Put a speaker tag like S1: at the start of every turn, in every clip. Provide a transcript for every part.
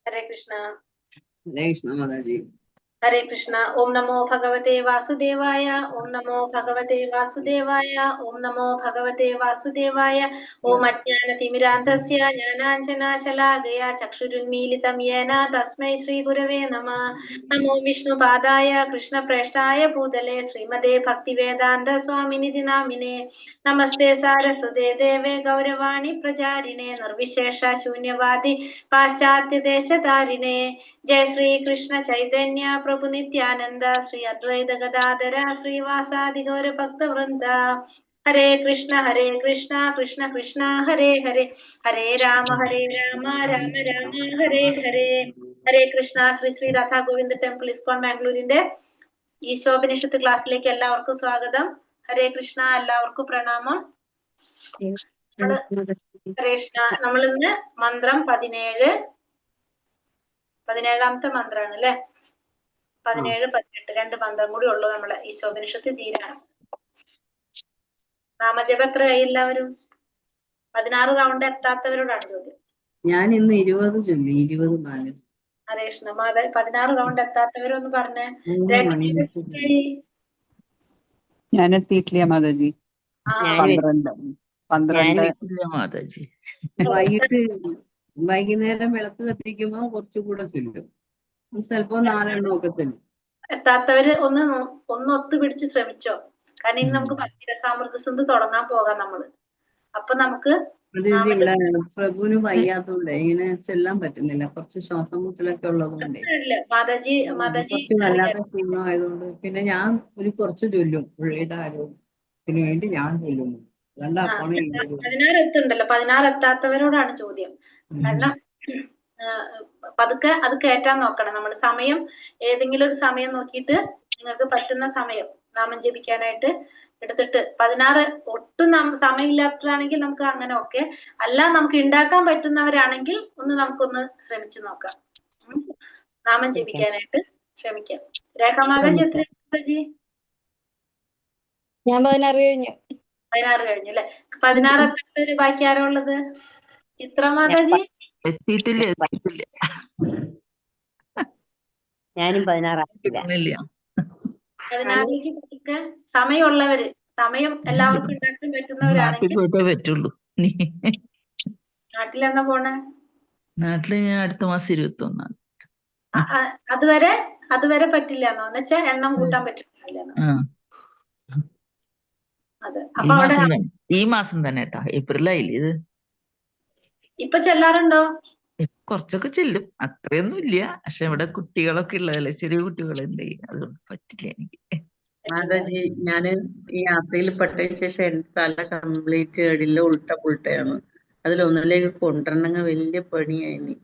S1: हरे कृष्णा।
S2: हरे कृष्णा माता जी।
S1: हरे कृष्णा। ओम नमो भगवते वासुदेवाय। ओम नमो भगवते वासुदेवाय। ओम नमो भगवते वासुदेवाय। ओम अज्ञानतिमिरान्धस्य ज्ञानाञ्जनाशलाकया चक्षुरुन्मीलितं येन तस्मै श्रीगुरवे नमः। नमो विष्णुपादाय कृष्णप्रेष्ठाय भूतले श्रीमते भक्तिवेदान्त स्वामिनिधि नामिने। नमस्ते सारस्वते देवे गौरवाणी प्रचारिणे निर्विशेष शून्यवादी पाश्चात्य देशतारिणे। जय श्री कृष्ण चैतन्य प्रभु नित्यानंद श्री अद्वैत गदाधर श्रीवासादि गौर भक्त वृंद। हरे कृष्ण कृष्ण कृष्ण हरे हरे, हरे राम राम राम हरे हरे। ഹരേ കൃഷ്ണ. ശ്രീ ശ്രീ രാധാ ഗോവിന്ദ ടെമ്പിൾ ഇസ്കോൺ ബാംഗ്ലൂരിന്റെ ഈശോപനിഷത്ത് ക്ലാസ്സിലേക്ക് എല്ലാവർക്കും സ്വാഗതം. ഹരേ കൃഷ്ണ. എല്ലാവർക്കും പ്രണാമം. ഹരേ കൃഷ്ണ. നമ്മളിന്ന് മന്ത്രം 17ാമത്തെ മന്ത്രമാണ് അല്ലെ. 17, 18 രണ്ട് മന്ത്രം കൂടി ഉള്ളു നമ്മളെ ഈശോപനിഷത്ത് തീരാണ്. നാമജപം എത്രയായി എല്ലാവരും? 16 റൗണ്ട് എത്താത്തവരോടാണ് ചോദ്യം.
S2: ഞാൻ ഇന്ന് 20 ചൊല്ലി, 20 ബാലൻ.
S1: ഹരേ കൃഷ്ണ. 16 റൗണ്ട് എത്താത്തവരൊന്ന് പറഞ്ഞേ.
S3: ഞാൻ എത്തിയിട്ടില്ല മാതാജി. 12
S2: മാതാജി. വൈകുന്നേരം വിളക്ക് കത്തിക്കുമ്പോ കുറച്ചുകൂടെ ചൊല്ലും. ചിലപ്പോ 4 എണ്ണം ഒക്കെ ചൊല്ലും.
S1: എത്താത്തവര് ഒന്ന് ഒത്തുപിടിച്ച് ശ്രമിച്ചോ. കാരണം ഇനി നമുക്ക് ഭക്തിരസാമൃത സിന്ധു തുടങ്ങാൻ പോകാം നമ്മള്. അപ്പൊ നമുക്ക്
S2: ഇവിടെ പ്രഭുവിന് വയ്യാത്തോണ്ട് ഇങ്ങനെ ചെല്ലാൻ പറ്റുന്നില്ല. കുറച്ച് ശ്വാസം മുട്ടലൊക്കെ ഉള്ളതുകൊണ്ടേ
S1: മാതാജി
S2: കുറച്ച് വല്ലാത്ത ക്ഷീണമായതുകൊണ്ട് പിന്നെ ഞാൻ കുറച്ച് ചൊല്ലും. പുള്ളിയുടെ ആരോഗ്യത്തിന് വേണ്ടി ഞാൻ ചൊല്ലുന്നു.
S1: 16 എത്തുണ്ടല്ലോ. 16 എത്താത്തവരോടാണ് ചോദ്യം. കാരണം പതുക്കെ അത് കയറ്റാൻ നോക്കണം. നമ്മൾ സമയം ഏതെങ്കിലും ഒരു സമയം നോക്കിയിട്ട് നിങ്ങൾക്ക് പറ്റുന്ന സമയം നാമം ജപിക്കാനായിട്ട് എടുത്തിട്ട് 16 ഒട്ടും സമയമില്ലാത്തതാണെങ്കിൽ നമുക്ക് അങ്ങനെ ഒക്കെ അല്ല, നമുക്ക് ഉണ്ടാക്കാൻ പറ്റുന്നവരാണെങ്കിൽ നമുക്കൊന്ന് ശ്രമിച്ചു നോക്കാം. നാമം ജപിക്കാനായിട്ട് ശ്രമിക്കാം. രേഖാ മാതാജി എത്ര മാതാജി?
S4: ഞാൻ 16 കഴിഞ്ഞു.
S1: 16 കഴിഞ്ഞു അല്ലെ. 16 എത്താത്തൊരു ബാക്കി ആരോ ഉള്ളത്? ചിത്ര മാതാജി
S5: എത്തിയിട്ടില്ല.
S4: ഞാനും 16
S1: 16ലേക്ക് സമയമുള്ളവര്, സമയം എല്ലാവർക്കും ഉണ്ടാക്കാൻ പറ്റുന്നവരാണെങ്കിൽ
S5: പറ്റുള്ളൂ.
S1: നാട്ടിലെന്നാ പോണേ?
S5: നാട്ടില് ഞാൻ അടുത്ത മാസം 21.
S1: അതുവരെ പറ്റില്ല എന്നുവെച്ചാ എണ്ണം കൂട്ടാൻ പറ്റില്ല. അതെ. അപ്പൊ
S5: ഈ മാസം തന്നെ കേട്ടാ, ഏപ്രിലായില്ലേ ഇത്.
S1: ഇപ്പൊ ചെല്ലാറുണ്ടോ?
S5: കുറച്ചൊക്കെ ചെല്ലും, അത്രയൊന്നും ഇല്ല. പക്ഷെ ഇവിടെ കുട്ടികളൊക്കെ ഉള്ളതല്ലേ, ചെറിയ കുട്ടികളുണ്ട്, അതുകൊണ്ട് പറ്റില്ല എനിക്ക്.
S3: മാതാജി, ഞാന് ഈ യാത്രയിൽ പെട്ടതിന് ശേഷം എന്റെ തല കംപ്ലീറ്റ് ഇടില്ല, ഉൾട്ടയാണ്. അതിലൊന്നിലേക്ക് കൊണ്ടുവരണമെങ്കിൽ വലിയ പണിയായി.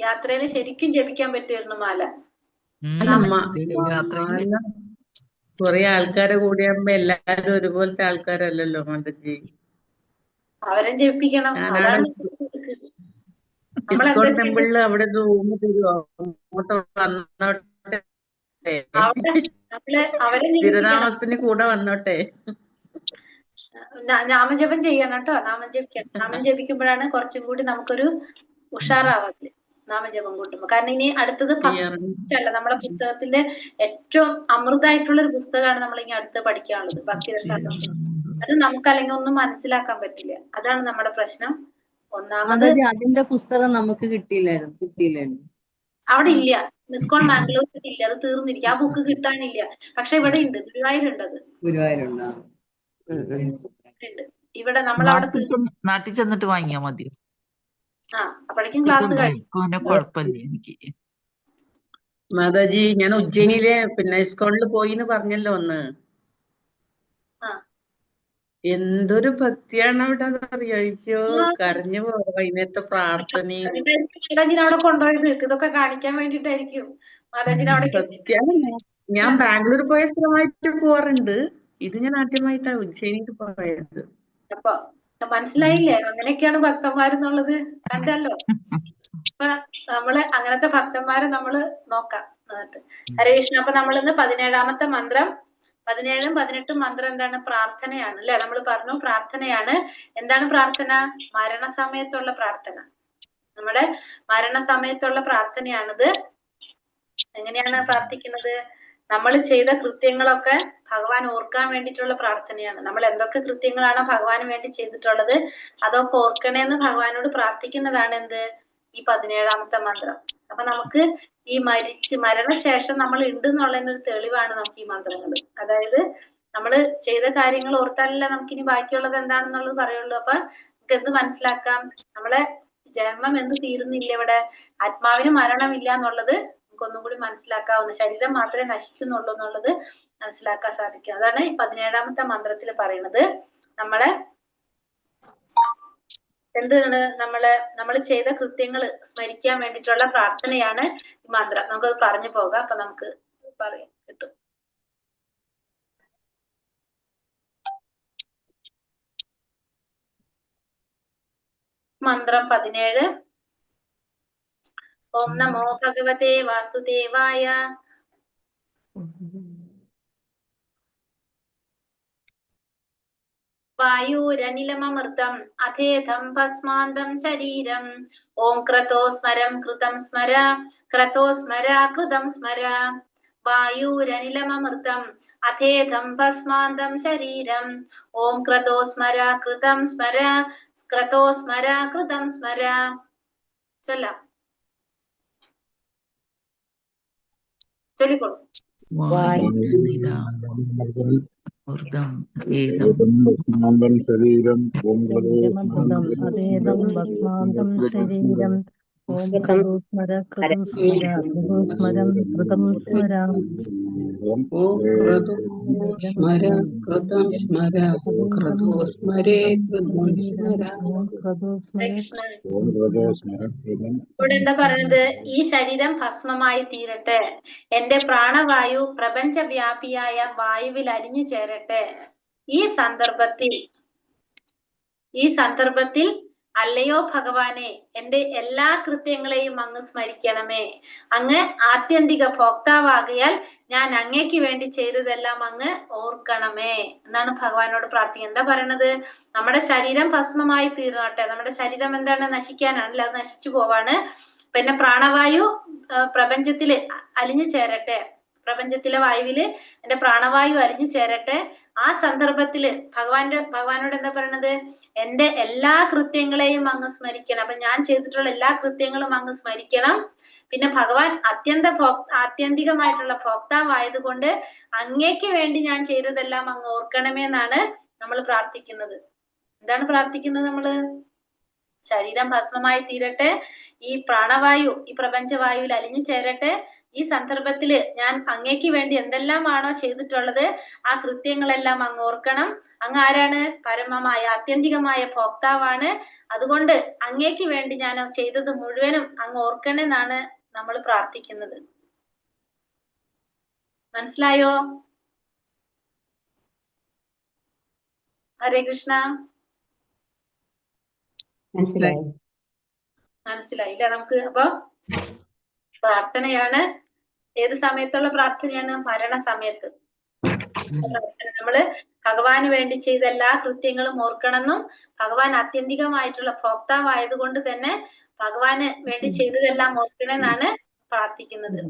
S1: യാത്രയില് ശരിക്കും ജപിക്കാൻ പറ്റുമായിരുന്നു മാല.
S3: കൊറേ ആൾക്കാരെ കൂടിയാകുമ്പോ എല്ലാരും ഒരുപോലത്തെ ആൾക്കാരല്ലല്ലോ മാതാജി.
S1: അവരെ ജപിക്കണം.
S3: ഇസ്കോൺ ടെമ്പിളില് അവിടെ റൂം തരുമോ? അങ്ങോട്ട് വന്നോട്ടെ, തിരുനാമത്തിന് കൂടെ വന്നോട്ടെ.
S1: നാമജപം ചെയ്യണം കേട്ടോ. നാമം ജപിക്കുമ്പോഴാണ് കുറച്ചും കൂടി നമുക്കൊരു ഉഷാറാവത്തില്ല നാമജപം കൂട്ടുമ്പോ. കാരണം ഇനി അടുത്തത് ഭക്തിയല്ല, നമ്മളെ പുസ്തകത്തിന്റെ ഏറ്റവും അമൃതായിട്ടുള്ള ഒരു പുസ്തകമാണ് നമ്മൾ ഇനി അടുത്ത് പഠിക്കാനുള്ളത്, ഭക്തിരസാമൃതം. അത് നമുക്കല്ലെങ്കിൽ ഒന്നും മനസ്സിലാക്കാൻ പറ്റില്ല. അതാണ് നമ്മുടെ പ്രശ്നം. ഒന്നാമത്
S2: അതിന്റെ പുസ്തകം നമുക്ക് കിട്ടിയില്ലായിരുന്നു.
S1: അവിടെ ഇല്ല, ഇസ്കോൺ ബാംഗ്ലൂരിൽ ഇല്ല, അത് തീർന്നിരിക്കും. ആ ബുക്ക് കിട്ടാനില്ല. പക്ഷെ ഇവിടെ ഉണ്ട്, ഗുരുവായൂരുണ്ട്. അത് ഇവിടെ നമ്മളവിടെ
S5: നാട്ടിൽ ചെന്നിട്ട് വാങ്ങിയാ മതി.
S1: അപ്പോഴേക്കും ക്ലാസ്
S5: കുഴപ്പമില്ല എനിക്ക്.
S3: മാതാജി, ഞാൻ ഉജ്ജയിനിലെ ഇസ്കോണിൽ പോയിന്ന് പറഞ്ഞല്ലോ ഒന്ന്. എന്തൊരു ഭക്തിയാണ് അവിടെ അറിയോ? അയ്യോ, കരഞ്ഞു പോവാ വൈകുന്നേരത്തെ പ്രാർത്ഥനയും.
S1: അവിടെ കൊണ്ടുപോയത് ഇതൊക്കെ കാണിക്കാൻ വേണ്ടിട്ടായിരിക്കും.
S3: ഞാൻ ബാംഗ്ലൂർ പോയ സ്ഥലമായിട്ട് പോവാറുണ്ട്. ഇത് ഞാൻ ആദ്യമായിട്ടാ ഉജ്ജയിനിക്ക് പോയത്.
S1: അപ്പൊ മനസ്സിലായില്ലേ അങ്ങനെയൊക്കെയാണ് ഭക്തന്മാരെന്നുള്ളത്? കണ്ടല്ലോ. അപ്പൊ നമ്മള് അങ്ങനത്തെ ഭക്തന്മാരെ നമ്മള് നോക്കാം. ഹരേ കൃഷ്ണ. അപ്പൊ നമ്മളിന്ന് 17ാമത്തെ മന്ത്രം, 17ഉം 18ഉം മന്ത്രം എന്താണ്? പ്രാർത്ഥനയാണ് അല്ലെ. നമ്മൾ പറഞ്ഞു പ്രാർത്ഥനയാണ്. എന്താണ് പ്രാർത്ഥന? മരണസമയത്തുള്ള പ്രാർത്ഥന. നമ്മുടെ മരണസമയത്തുള്ള പ്രാർത്ഥനയാണിത്. എങ്ങനെയാണ് പ്രാർത്ഥിക്കുന്നത്? നമ്മൾ ചെയ്ത കൃത്യങ്ങളൊക്കെ ഭഗവാൻ ഓർക്കാൻ വേണ്ടിയിട്ടുള്ള പ്രാർത്ഥനയാണ്. നമ്മൾ എന്തൊക്കെ കൃത്യങ്ങളാണോ ഭഗവാന് വേണ്ടി ചെയ്തിട്ടുള്ളത് അതൊക്കെ ഓർക്കണേന്ന് ഭഗവാനോട് പ്രാർത്ഥിക്കുന്നതാണ് എന്ത്? ഈ 17ാമത്തെ മന്ത്രം. അപ്പൊ നമുക്ക് ഈ മരണശേഷം നമ്മൾ ഉണ്ട് എന്നുള്ളതിനൊരു തെളിവാണ് നമുക്ക് ഈ മന്ത്രങ്ങൾ. അതായത് നമ്മൾ ചെയ്ത കാര്യങ്ങൾ ഓർത്താലല്ല നമുക്കിനി ബാക്കിയുള്ളത് എന്താണെന്നുള്ളത് പറയുള്ളൂ. അപ്പൊ നമുക്ക് എന്ത് മനസ്സിലാക്കാം? നമ്മളെ ജന്മം എന്ന് തീരുന്നില്ല, ഇവിടെ ആത്മാവിന് മരണമില്ല എന്നുള്ളത് ഒന്നും കൂടി മനസ്സിലാക്കാവുന്ന, ശരീരം മാത്രമേ നശിക്കുന്നുള്ളൂ എന്നുള്ളത് മനസ്സിലാക്കാൻ സാധിക്കും. അതാണ് ഈ 17ാമത്തെ മന്ത്രത്തിൽ പറയുന്നത്. നമ്മളെ എന്താണ് നമ്മൾ ചെയ്ത കൃത്യങ്ങൾ സ്മരിക്കാൻ വേണ്ടിയിട്ടുള്ള പ്രാർത്ഥനയാണ് ഈ മന്ത്രം. നമുക്കത് പറഞ്ഞു പോകാം. അപ്പൊ നമുക്ക് പറയാം കിട്ടും. മന്ത്രം 17. ഓം നമോ ഭഗവതേ വാസുദേവായ. വായുരനിലമമൃതം അഥേധം ഭസ്മാന്തം ശരീരം. ഓം ക്രതോ സ്മരം കൃതം സ്മര, ക്രതോ സ്മര കൃതം സ്മര. വായുരനിലമമൃതം അഥേധം ഭസ്മാന്തം ശരീരം. ഓം ക്രതോ സ്മര കൃതം സ്മര, ക്രതോ സ്മര കൃതം സ്മര. ചൊല്ലാം, ചൊല്ലിക്കോളൂ.
S6: ശരീരം.
S4: ഓം ക്രതോ സ്മര കൃതം സ്മര, ക്രതോ സ്മരം കൃതം സ്മര.
S1: ഇവിടെ എന്താ പറയുന്നത്? ഈ ശരീരം ഭസ്മമായി തീരട്ടെ, എന്റെ പ്രാണവായു പ്രപഞ്ചവ്യാപിയായ വായുവിൽ അലിഞ്ഞു ചേരട്ടെ. ഈ സന്ദർഭത്തിൽ അല്ലയോ ഭഗവാനെ, എന്റെ എല്ലാ കൃത്യങ്ങളെയും അങ്ങ് സ്മരിക്കണമേ. അങ്ങ് ആത്യന്തിക ഭോക്താവാകിയാൽ ഞാൻ അങ്ങേക്ക് വേണ്ടി ചെയ്തതെല്ലാം അങ്ങ് ഓർക്കണമേ എന്നാണ് ഭഗവാനോട് പ്രാർത്ഥിക്കുന്നത്. എന്താ പറയണത്? നമ്മുടെ ശരീരം ഭസ്മമായി തീർന്നോട്ടെ. നമ്മുടെ ശരീരം എന്താണ്? നശിക്കാനാണല്ലോ, അത് നശിച്ചു പോവാണ്. പിന്നെ പ്രാണവായു പ്രപഞ്ചത്തില് അലിഞ്ഞു ചേരട്ടെ, പ്രപഞ്ചത്തിലെ വായുവില് എന്റെ പ്രാണവായു അലിഞ്ഞു ചേരട്ടെ. ആ സന്ദർഭത്തില് ഭഗവാനോട് എന്താ പറയണത്? എന്റെ എല്ലാ കൃത്യങ്ങളെയും അങ്ങ് സ്മരിക്കണം. അപ്പൊ ഞാൻ ചെയ്തിട്ടുള്ള എല്ലാ കൃത്യങ്ങളും അങ്ങ് സ്മരിക്കണം. പിന്നെ ഭഗവാൻ ആത്യന്തികമായിട്ടുള്ള ഭോക്താവായതുകൊണ്ട് അങ്ങേക്ക് വേണ്ടി ഞാൻ ചെയ്തതെല്ലാം അങ്ങ് ഓർക്കണമേ എന്നാണ് നമ്മൾ പ്രാർത്ഥിക്കുന്നത്. എന്താണ് പ്രാർത്ഥിക്കുന്നത് നമ്മള്? ശരീരം ഭസ്മമായി തീരട്ടെ, ഈ പ്രാണവായു ഈ പ്രപഞ്ചവായുവിൽ അലിഞ്ഞു ചേരട്ടെ. ഈ സന്ദർഭത്തില് ഞാൻ അങ്ങേക്ക് വേണ്ടി എന്തെല്ലാമാണോ ചെയ്തിട്ടുള്ളത് ആ കൃത്യങ്ങളെല്ലാം അങ്ങ് ഓർക്കണം. അങ്ങ് ആരാണ്? പരമമായ ആത്യന്തികമായ ഭോക്താവാണ്. അതുകൊണ്ട് അങ്ങേക്ക് വേണ്ടി ഞാൻ ചെയ്തത് മുഴുവനും അങ്ങ് ഓർക്കണമെന്നാണ് നമ്മൾ പ്രാർത്ഥിക്കുന്നത്. മനസ്സിലായോ? ഹരേ കൃഷ്ണ. മനസ്സിലായില്ല നമുക്ക്? അപ്പൊ പ്രാർത്ഥനയാണ്. ഏത് സമയത്തുള്ള പ്രാർത്ഥനയാണ്? മരണസമയത്ത്. നമ്മള് ഭഗവാന് വേണ്ടി ചെയ്ത എല്ലാ കൃത്യങ്ങളും ഓർക്കണമെന്നും ഭഗവാൻ ആത്യന്തികമായിട്ടുള്ള ഭോക്താവായതുകൊണ്ട് തന്നെ ഭഗവാന് വേണ്ടി ചെയ്തതെല്ലാം ഓർക്കണമെന്നാണ് പ്രാർത്ഥിക്കുന്നത്.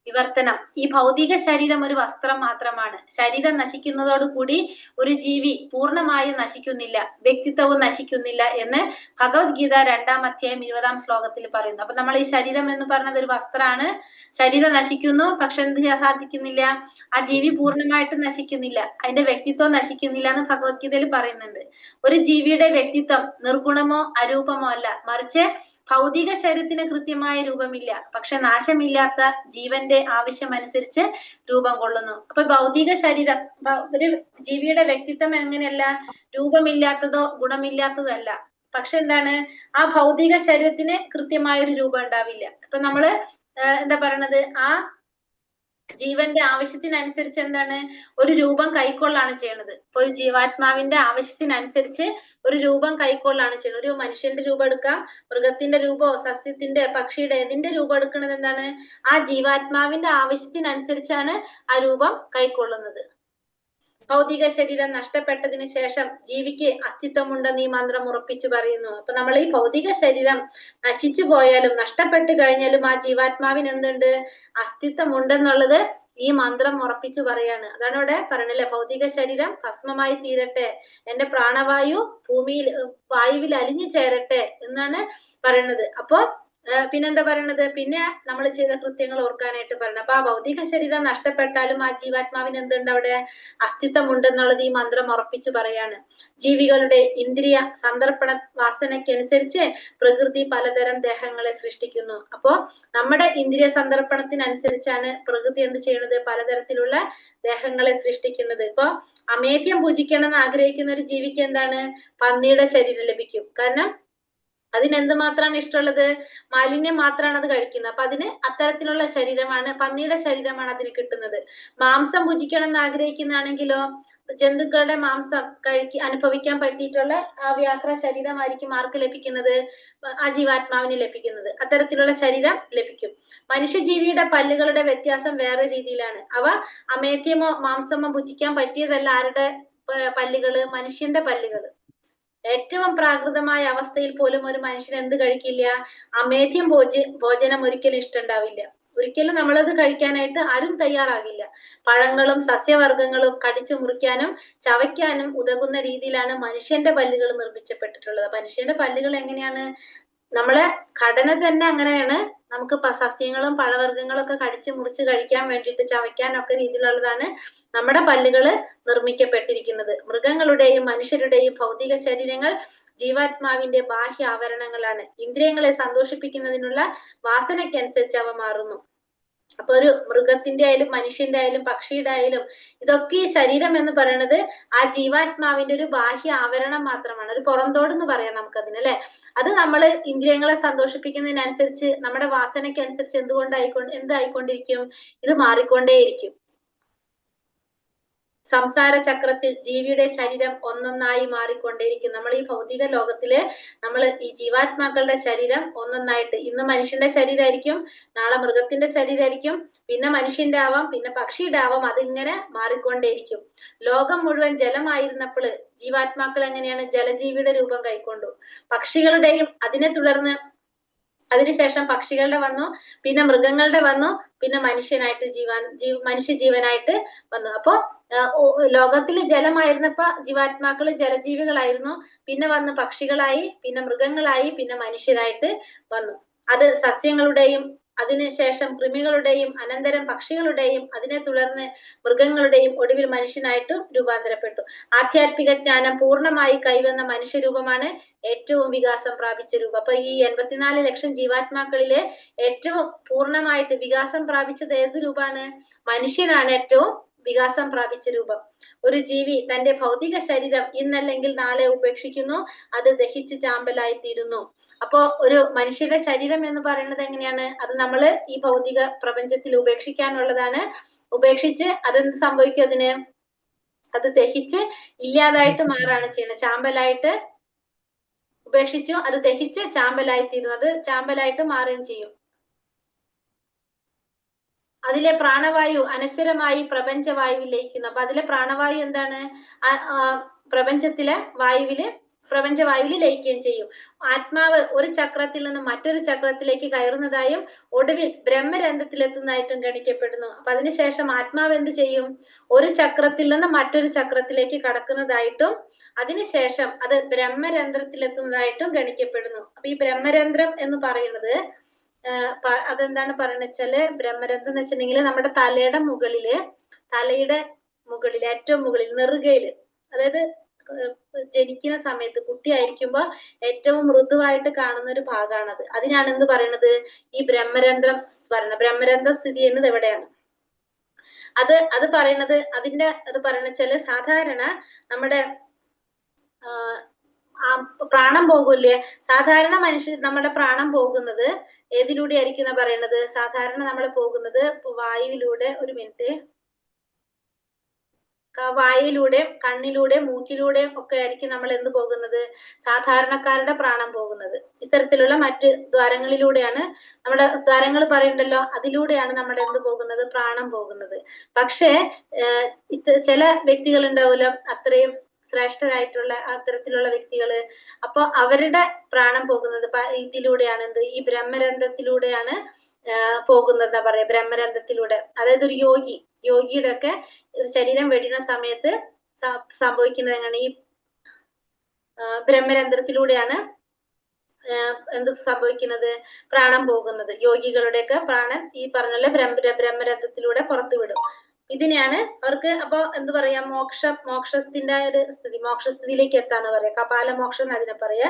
S1: വിവർത്തനം. ഈ ഭൗതിക ശരീരം ഒരു വസ്ത്രം മാത്രമാണ്. ശരീരം നശിക്കുന്നതോടുകൂടി ഒരു ജീവി പൂർണ്ണമായും നശിക്കുന്നില്ല, വ്യക്തിത്വവും നശിക്കുന്നില്ല എന്ന് ഭഗവത്ഗീത 2-ാം അധ്യായം 20-ാം ശ്ലോകത്തിൽ പറയുന്നു. അപ്പൊ നമ്മൾ ഈ ശരീരം എന്ന് പറഞ്ഞത് ഒരു വസ്ത്രമാണ്. ശരീരം നശിക്കുന്നു, പക്ഷെ എന്ത് സാധിക്കുന്നില്ല? ആ ജീവി പൂർണ്ണമായിട്ടും നശിക്കുന്നില്ല, അതിന്റെ വ്യക്തിത്വം നശിക്കുന്നില്ല എന്ന് ഭഗവത്ഗീതയിൽ പറയുന്നുണ്ട്. ഒരു ജീവിയുടെ വ്യക്തിത്വം നിർഗുണമോ അരൂപമോ അല്ല, മറിച്ച് ഭൗതിക ശരീരത്തിന് കൃത്യമായ രൂപമില്ല, പക്ഷെ നാശമില്ലാത്ത ജീവന്റെ ആവശ്യമനുസരിച്ച് രൂപം കൊള്ളുന്നു. അപ്പൊ ഭൗതിക ശരീരം ഒരു ജീവിയുടെ വ്യക്തിത്വം എങ്ങനെയല്ല? രൂപമില്ലാത്തതോ ഗുണമില്ലാത്തതോ അല്ല. പക്ഷെ എന്താണ്? ആ ഭൗതിക ശരീരത്തിന് കൃത്യമായൊരു രൂപം ഉണ്ടാവില്ല. അപ്പൊ നമ്മള് എന്താ പറയണത്? ആ ജീവന്റെ ആവശ്യത്തിനനുസരിച്ച് എന്താണ്? ഒരു രൂപം കൈക്കൊള്ളാണ് ചെയ്യണത്. ഇപ്പൊ ഒരു ജീവാത്മാവിന്റെ ആവശ്യത്തിനനുസരിച്ച് ഒരു രൂപം കൈക്കൊള്ളാണ് ചെയ്യുന്നത്. ഒരു മനുഷ്യന്റെ രൂപം എടുക്കാം, മൃഗത്തിന്റെ രൂപമോ സസ്യത്തിന്റെ പക്ഷിയുടെ ഏതിന്റെ രൂപം എടുക്കുന്നത് എന്താണ്? ആ ജീവാത്മാവിന്റെ ആവശ്യത്തിനനുസരിച്ചാണ് ആ രൂപം കൈക്കൊള്ളുന്നത്. ഭൗതിക ശരീരം നഷ്ടപ്പെട്ടതിന് ശേഷം ജീവിക്ക് അസ്തിത്വമുണ്ടെന്ന് ഈ മന്ത്രം ഉറപ്പിച്ചു പറയുന്നു. അപ്പൊ നമ്മൾ ഈ ഭൗതിക ശരീരം നശിച്ചു പോയാലും നഷ്ടപ്പെട്ടു കഴിഞ്ഞാലും ആ ജീവാത്മാവിന് എന്തുണ്ട്? അസ്തിത്വം ഉണ്ടെന്നുള്ളത് ഈ മന്ത്രം ഉറപ്പിച്ചു പറയാണ്. അതാണ് ഇവിടെ പറയണല്ലേ, ഭൗതിക ശരീരം ഭസ്മമായി തീരട്ടെ, എന്റെ പ്രാണവായു ഭൂമിയിൽ വായുവിൽ അലിഞ്ഞു ചേരട്ടെ എന്നാണ് പറയുന്നത്. അപ്പൊ പിന്നെന്താ പറയണത്? പിന്നെ നമ്മൾ ചെയ്ത കൃത്യങ്ങൾ ഓർക്കാനായിട്ട് പറയണം. അപ്പൊ ആ ഭൗതിക ശരീരം നഷ്ടപ്പെട്ടാലും ആ ജീവാത്മാവിന് എന്തുണ്ട്? അവിടെ അസ്തിത്വം ഉണ്ടെന്നുള്ളത് ഈ മന്ത്രം ഉറപ്പിച്ചു പറയാണ്. ജീവികളുടെ ഇന്ദ്രിയ സന്ദർപ്പണ വാസനയ്ക്കനുസരിച്ച് പ്രകൃതി പലതരം ദേഹങ്ങളെ സൃഷ്ടിക്കുന്നു. അപ്പോ നമ്മുടെ ഇന്ദ്രിയ സന്ദർപ്പണത്തിനനുസരിച്ചാണ് പ്രകൃതി എന്ത് ചെയ്യുന്നത്? പലതരത്തിലുള്ള ദേഹങ്ങളെ സൃഷ്ടിക്കുന്നത്. ഇപ്പൊ അമേധ്യം പൂജിക്കണം എന്ന് ആഗ്രഹിക്കുന്ന ഒരു ജീവിക്ക് എന്താണ്? പന്നിയുടെ ശരീരം ലഭിക്കും. കാരണം അതിനെന്ത് മാത്രമാണ് ഇഷ്ടമുള്ളത്? മാലിന്യം മാത്രമാണ് അത് കഴിക്കുന്നത്. അപ്പൊ അതിന് അത്തരത്തിലുള്ള ശരീരമാണ്, പന്നിയുടെ ശരീരമാണ് അതിന് കിട്ടുന്നത്. മാംസം ഭുജിക്കണം എന്ന് ആഗ്രഹിക്കുന്നതാണെങ്കിലോ ജന്തുക്കളുടെ മാംസം അനുഭവിക്കാൻ പറ്റിയിട്ടുള്ള ആ വ്യാഘ്ര ശരീരമായിരിക്കും ആർക്ക് ലഭിക്കുന്നത്? ആ ജീവാത്മാവിന് ലഭിക്കുന്നത്. അത്തരത്തിലുള്ള ശരീരം ലഭിക്കും. മനുഷ്യജീവിയുടെ പല്ലുകളുടെ വ്യത്യാസം വേറെ രീതിയിലാണ്. അവ അമേധ്യമോ മാംസമോ ഭുജിക്കാൻ പറ്റിയതല്ല. ആരുടെ പല്ലുകള്? മനുഷ്യന്റെ പല്ലുകള്. ഏറ്റവും പ്രാകൃതമായ അവസ്ഥയിൽ പോലും ഒരു മനുഷ്യൻ എന്ത് കഴിക്കില്ല? അമേധ്യം ഭോജനം ഒരിക്കലും ഇഷ്ടമുണ്ടാവില്ല. ഒരിക്കലും നമ്മളത് കഴിക്കാനായിട്ട് ആരും തയ്യാറാകില്ല. പഴങ്ങളും സസ്യവർഗങ്ങളും കടിച്ചു മുറിക്കാനും ചവയ്ക്കാനും ഉതകുന്ന രീതിയിലാണ് മനുഷ്യന്റെ പല്ലുകൾ നിർമ്മിച്ചപ്പെട്ടിട്ടുള്ളത്. മനുഷ്യന്റെ പല്ലുകൾ എങ്ങനെയാണ്? നമ്മളെ ഘടന തന്നെ അങ്ങനെയാണ്. നമുക്ക് സസ്യങ്ങളും പഴവർഗ്ഗങ്ങളും ഒക്കെ കടിച്ചു മുറിച്ച് കഴിക്കാൻ വേണ്ടിയിട്ട് ചവയ്ക്കാനൊക്കെ രീതിയിലുള്ളതാണ് നമ്മുടെ പല്ലുകള് നിർമ്മിക്കപ്പെട്ടിരിക്കുന്നത്. മൃഗങ്ങളുടെയും മനുഷ്യരുടെയും ഭൗതിക ശരീരങ്ങൾ ജീവാത്മാവിന്റെ ബാഹ്യ ആവരണങ്ങളാണ്. ഇന്ദ്രിയങ്ങളെ സന്തോഷിപ്പിക്കുന്നതിനുള്ള വാസനയ്ക്കനുസരിച്ച് അവ മാറുന്നു. അപ്പൊ ഒരു മൃഗത്തിന്റെ ആയാലും മനുഷ്യന്റെ ആയാലും പക്ഷിയുടെ ആയാലും ഇതൊക്കെ ഈ ശരീരം എന്ന് പറയുന്നത് ആ ജീവാത്മാവിന്റെ ഒരു ബാഹ്യ ആവരണം മാത്രമാണ്. ഒരു പുറന്തോട് എന്ന് പറയാം നമുക്കതിന്, അല്ലെ? അത് നമ്മൾ ഇന്ദ്രിയങ്ങളെ സന്തോഷിപ്പിക്കുന്നതിനനുസരിച്ച് നമ്മുടെ വാസനയ്ക്കനുസരിച്ച് എന്തായിക്കൊണ്ടിരിക്കും? ഇത് മാറിക്കൊണ്ടേയിരിക്കും. സംസാര ചക്രത്തിൽ ജീവിയുടെ ശരീരം ഒന്നൊന്നായി മാറിക്കൊണ്ടേയിരിക്കും. നമ്മൾ ഈ ഭൗതിക ലോകത്തില് നമ്മൾ ഈ ജീവാത്മാക്കളുടെ ശരീരം ഒന്നൊന്നായിട്ട്, ഇന്ന് മനുഷ്യന്റെ ശരീരമായിരിക്കും, നാളെ മൃഗത്തിന്റെ ശരീരമായിരിക്കും, പിന്നെ മനുഷ്യന്റെ ആവാം, പിന്നെ പക്ഷിയുടെ ആവാം. അതിങ്ങനെ മാറിക്കൊണ്ടേയിരിക്കും. ലോകം മുഴുവൻ ജലമായിരുന്നപ്പോൾ ജീവാത്മാക്കൾ എങ്ങനെയാണ്? ജലജീവിയുടെ രൂപം കൈക്കൊണ്ടു. പക്ഷികളുടെയും അതിനെ തുടർന്ന് അതിനുശേഷം പക്ഷികളുടെ വന്നു, പിന്നെ മൃഗങ്ങളുടെ വന്നു, പിന്നെ മനുഷ്യനായിട്ട് മനുഷ്യജീവനായിട്ട് വന്നു. അപ്പോ ലോകത്തില് ജലമായിരുന്നപ്പോ ജീവാത്മാക്കള് ജലജീവികളായിരുന്നു, പിന്നെ വന്ന് പക്ഷികളായി, പിന്നെ മൃഗങ്ങളായി, പിന്നെ മനുഷ്യരായിട്ട് വന്നു. അത് സസ്യങ്ങളുടെയും അതിനുശേഷം കൃമികളുടെയും അനന്തരം പക്ഷികളുടെയും അതിനെ തുടർന്ന് മൃഗങ്ങളുടെയും ഒടുവിൽ മനുഷ്യനായിട്ടും രൂപാന്തരപ്പെട്ടു. ആധ്യാത്മിക ജ്ഞാനം പൂർണ്ണമായി കൈവന്ന മനുഷ്യരൂപമാണ് ഏറ്റവും വികാസം പ്രാപിച്ച രൂപം. അപ്പൊ ഈ 84 ലക്ഷം ജീവാത്മാക്കളിലെ ഏറ്റവും പൂർണ്ണമായിട്ട് വികാസം പ്രാപിച്ചത് ഏത് രൂപമാണ്? മനുഷ്യനാണ് ഏറ്റവും വികാസം പ്രാപിച്ച രൂപം. ഒരു ജീവി തന്റെ ഭൗതിക ശരീരം ഇന്നല്ലെങ്കിൽ നാളെ ഉപേക്ഷിക്കുന്നു, അത് ദഹിച്ച് ചാമ്പലായി തീരുന്നു. അപ്പോ ഒരു മനുഷ്യന്റെ ശരീരം എന്ന് പറയുന്നത് എങ്ങനെയാണ്? അത് നമ്മള് ഈ ഭൗതിക പ്രപഞ്ചത്തിൽ ഉപേക്ഷിക്കാനുള്ളതാണ്. ഉപേക്ഷിച്ച് അതെന്ത് സംഭവിക്കും? അതിന് അത് ദഹിച്ച് ഇല്ലാതായിട്ട് മാറാണ് ചെയ്യുന്നത്. ചാമ്പലായിട്ട് ഉപേക്ഷിച്ചു, അത് ദഹിച്ച് ചാമ്പലായി തീരുന്നു. അത് ചാമ്പലായിട്ട് മാറുകയും ചെയ്യും. അതിലെ പ്രാണവായു അനശ്വരമായി പ്രപഞ്ചവായുവിൽ ലയിക്കുന്നു. അപ്പൊ അതിലെ പ്രാണവായു എന്താണ്? പ്രപഞ്ചവായുവിൽ ലയിക്കുകയും ചെയ്യും. ആത്മാവ് ഒരു ചക്രത്തിൽ നിന്ന് മറ്റൊരു ചക്രത്തിലേക്ക് കയറുന്നതായും ഒടുവിൽ ബ്രഹ്മരന്ധ്രത്തിലെത്തുന്നതായിട്ടും ഗണിക്കപ്പെടുന്നു. അപ്പൊ അതിനുശേഷം ആത്മാവ് എന്ത് ചെയ്യും? ഒരു ചക്രത്തിൽ നിന്ന് മറ്റൊരു ചക്രത്തിലേക്ക് കടക്കുന്നതായിട്ടും അതിനുശേഷം അത് ബ്രഹ്മരന്ധ്രത്തിലെത്തുന്നതായിട്ടും ഗണിക്കപ്പെടുന്നു. അപ്പൊ ഈ ബ്രഹ്മരന്ധ്രം എന്ന് പറയുന്നത് അതെന്താണ് പറയുന്നത് വെച്ചാല്, ബ്രഹ്മരന്ധ്രം എന്ന് വെച്ചിട്ടുണ്ടെങ്കിൽ നമ്മുടെ തലയുടെ മുകളില് ഏറ്റവും മുകളിൽ നെറുകയില്, അതായത് ജനിക്കുന്ന സമയത്ത് കുട്ടിയായിരിക്കുമ്പോ ഏറ്റവും മൃദുവായിട്ട് കാണുന്ന ഒരു ഭാഗമാണത്. അതിനാണ് എന്ത് പറയുന്നത്? ഈ ബ്രഹ്മരന്ധ്രം പറയുന്നത്. ബ്രഹ്മരന്ധ്രം സ്ഥിതി ചെയ്യുന്നത് എവിടെയാണ്? അത് പറയുന്നത് അത് പറയുന്നത് വെച്ചാല് സാധാരണ നമ്മുടെ പ്രാണം പോകൂല്ലേ? സാധാരണ നമ്മുടെ പ്രാണം പോകുന്നത് ഏതിലൂടെ ആയിരിക്കും പറയുന്നത്? സാധാരണ നമ്മൾ പോകുന്നത് വായുവിലൂടെ. ഒരു മിനിറ്റ്, വായിലൂടെ, കണ്ണിലൂടെ, മൂക്കിലൂടെ ഒക്കെ ആയിരിക്കും നമ്മൾ എന്ത് പോകുന്നത്, സാധാരണക്കാരുടെ പ്രാണൻ പോകുന്നത്. ഇത്തരത്തിലുള്ള മറ്റ് ദ്വാരങ്ങളിലൂടെയാണ്, നമ്മുടെ ദ്വാരങ്ങൾ പറയുന്നുണ്ടല്ലോ, അതിലൂടെയാണ് നമ്മുടെ എന്ത് പോകുന്നത്, പ്രാണൻ പോകുന്നത്. പക്ഷേ ചില വ്യക്തികൾ ഉണ്ടാവില്ല അത്രയും ശ്രേഷ്ഠരായിട്ടുള്ള അത്തരത്തിലുള്ള വ്യക്തികള്. അപ്പൊ അവരുടെ പ്രാണൻ പോകുന്നത് ഇതിലൂടെയാണ്, എന്ത്, ഈ ബ്രഹ്മരന്ധ്രത്തിലൂടെയാണ് പോകുന്നത് എന്താ പറയാ, ബ്രഹ്മരന്ധ്രത്തിലൂടെ. അതായത് ഒരു യോഗിയുടെ ഒക്കെ ശരീരം വെടിയുന്ന സമയത്ത് സംഭവിക്കുന്നത് എങ്ങനെ, ഈ ബ്രഹ്മരന്ധ്രത്തിലൂടെയാണ് എന്ത് സംഭവിക്കുന്നത്, പ്രാണൻ പോകുന്നത്. യോഗികളുടെയൊക്കെ പ്രാണൻ ഈ പറഞ്ഞ ബ്രഹ്മരന്ധ്രത്തിലൂടെ പുറത്തു വിടും. ഇതിനെയാണ് അവർക്ക് അപ്പൊ എന്ത് പറയാ, മോക്ഷത്തിന്റെ ഒരു സ്ഥിതി, മോക്ഷസ്ഥിതിയിലേക്ക് എത്താന്ന് പറയാം, കപാല മോക്ഷം എന്ന് അതിനെ പറയാ.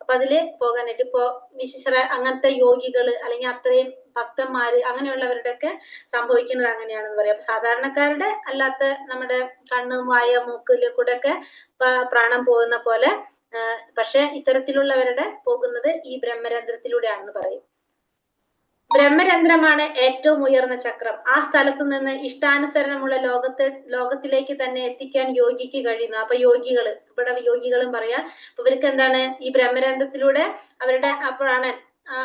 S1: അപ്പൊ അതില് പോകാനായിട്ട് ഇപ്പൊ വിശിഷ്ട അങ്ങനത്തെ യോഗികള് അല്ലെങ്കിൽ അത്രയും ഭക്തന്മാര് അങ്ങനെയുള്ളവരുടെ ഒക്കെ സംഭവിക്കുന്നത് അങ്ങനെയാണെന്ന് പറയാം. സാധാരണക്കാരുടെ അല്ലാത്ത നമ്മുടെ കണ്ണ്, വായ, മൂക്കില് കൂടെ ഒക്കെ പ്രാണൻ പോകുന്ന പോലെ, പക്ഷെ ഇത്തരത്തിലുള്ളവരുടെ പോകുന്നത് ഈ ബ്രഹ്മരന്ധ്രത്തിലൂടെയാണെന്ന് പറയും. ബ്രഹ്മരന്ധ്രമാണ് ഏറ്റവും ഉയർന്ന ചക്രം. ആ സ്ഥലത്തു നിന്ന് ഇഷ്ടാനുസരണമുള്ള ലോകത്തിലേക്ക് തന്നെ എത്തിക്കാൻ യോഗിക്ക് കഴിയുന്നു. അപ്പൊ യോഗികള്, ഇവിടെ യോഗികളും പറയാം, ഇവർക്ക് എന്താണ്, ഈ ബ്രഹ്മരന്ധ്രത്തിലൂടെ അവരുടെ ആ പ്രാണൻ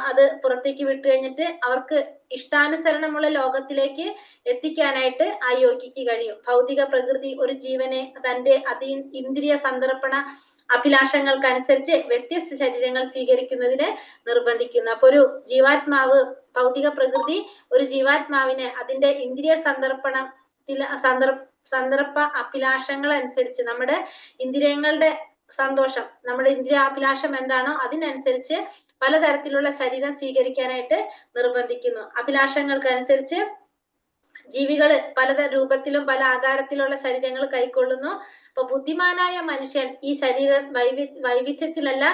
S1: അത് പുറത്തേക്ക് വിട്ടു കഴിഞ്ഞിട്ട് അവർക്ക് ഇഷ്ടാനുസരണമുള്ള ലോകത്തിലേക്ക് എത്തിക്കാനായിട്ട് ആ യോഗിക്ക് കഴിയും. ഭൗതിക പ്രകൃതി ഒരു ജീവനെ തന്റെ ഇന്ദ്രിയ സന്ദർപ്പണ അഭിലാഷങ്ങൾക്കനുസരിച്ച് വ്യത്യസ്ത ശരീരങ്ങൾ സ്വീകരിക്കുന്നതിന് നിർബന്ധിക്കുന്നു. അപ്പൊ ഒരു ജീവാത്മാവ്, ഭൗതിക പ്രകൃതി ഒരു ജീവാത്മാവിനെ അതിന്റെ ഇന്ദ്രിയ സന്ദർഭ അഭിലാഷങ്ങൾ അനുസരിച്ച്, നമ്മുടെ ഇന്ദ്രിയങ്ങളുടെ സന്തോഷം, നമ്മുടെ ഇന്ദ്രിയാഭിലാഷം എന്താണോ അതിനനുസരിച്ച് പലതരത്തിലുള്ള ശരീരം സ്വീകരിക്കാനായിട്ട് നിർബന്ധിക്കുന്നു. അഭിലാഷങ്ങൾക്കനുസരിച്ച് ജീവികള് പല രൂപത്തിലും പല ആകാരത്തിലുള്ള ശരീരങ്ങൾ കൈക്കൊള്ളുന്നു. അപ്പൊ ബുദ്ധിമാനായ മനുഷ്യൻ ഈ ശരീര വൈവിധ്യത്തിലല്ല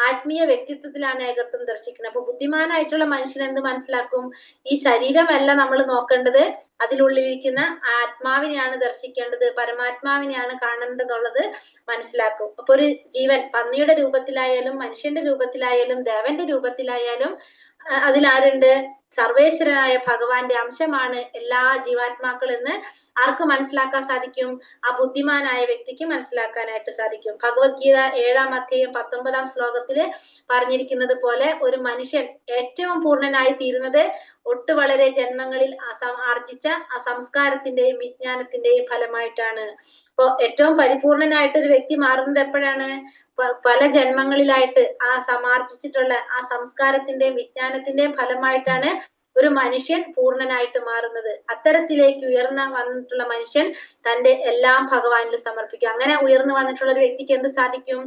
S1: ആത്മീയ വ്യക്തിത്വത്തിലാണ് ഏകത്വം ദർശിക്കുന്നത്. അപ്പൊ ബുദ്ധിമാനായിട്ടുള്ള മനുഷ്യൻ എന്ത് മനസ്സിലാക്കും, ഈ ശരീരമല്ല നമ്മൾ നോക്കേണ്ടത്, അതിലുള്ളിലിരിക്കുന്ന ആത്മാവിനെയാണ് ദർശിക്കേണ്ടത്, പരമാത്മാവിനെയാണ് കാണേണ്ടതുള്ളത് മനസ്സിലാക്കും. അപ്പൊ ഒരു ജീവൻ പന്നിയുടെ രൂപത്തിലായാലും മനുഷ്യന്റെ രൂപത്തിലായാലും ദേവന്റെ രൂപത്തിലായാലും അതിലാരുണ്ട്, സർവേശ്വരനായ ഭഗവാന്റെ അംശമാണ് എല്ലാ ജീവാത്മാക്കളെന്ന് ആർക്ക് മനസ്സിലാക്കാൻ സാധിക്കും, ആ ബുദ്ധിമാനായ വ്യക്തിക്ക് മനസ്സിലാക്കാനായിട്ട് സാധിക്കും. ഭഗവത്ഗീത 7-ാം അധ്യായം 19-ാം ശ്ലോകത്തില് പറഞ്ഞിരിക്കുന്നത് പോലെ ഒരു മനുഷ്യൻ ഏറ്റവും പൂർണ്ണനായി തീരുന്നത് വളരെ ജന്മങ്ങളിൽ ആർജിച്ച ആ സംസ്കാരത്തിന്റെയും വിജ്ഞാനത്തിന്റെയും ഫലമായിട്ടാണ്. അപ്പൊ ഏറ്റവും പരിപൂർണനായിട്ട് ഒരു വ്യക്തി മാറുന്നത് എപ്പോഴാണ്, പല ജന്മങ്ങളിലായിട്ട് ആ സമാർജിച്ചിട്ടുള്ള ആ സംസ്കാരത്തിന്റെയും വിജ്ഞാനത്തിന്റെയും ഫലമായിട്ടാണ് ഒരു മനുഷ്യൻ പൂർണ്ണനായിട്ട് മാറുന്നത്. അത്തരത്തിലേക്ക് വന്നിട്ടുള്ള മനുഷ്യൻ തന്റെ എല്ലാം ഭഗവാനിൽ സമർപ്പിക്കും. അങ്ങനെ ഉയർന്നു വന്നിട്ടുള്ള ഒരു വ്യക്തിക്ക് എന്ത് സാധിക്കും,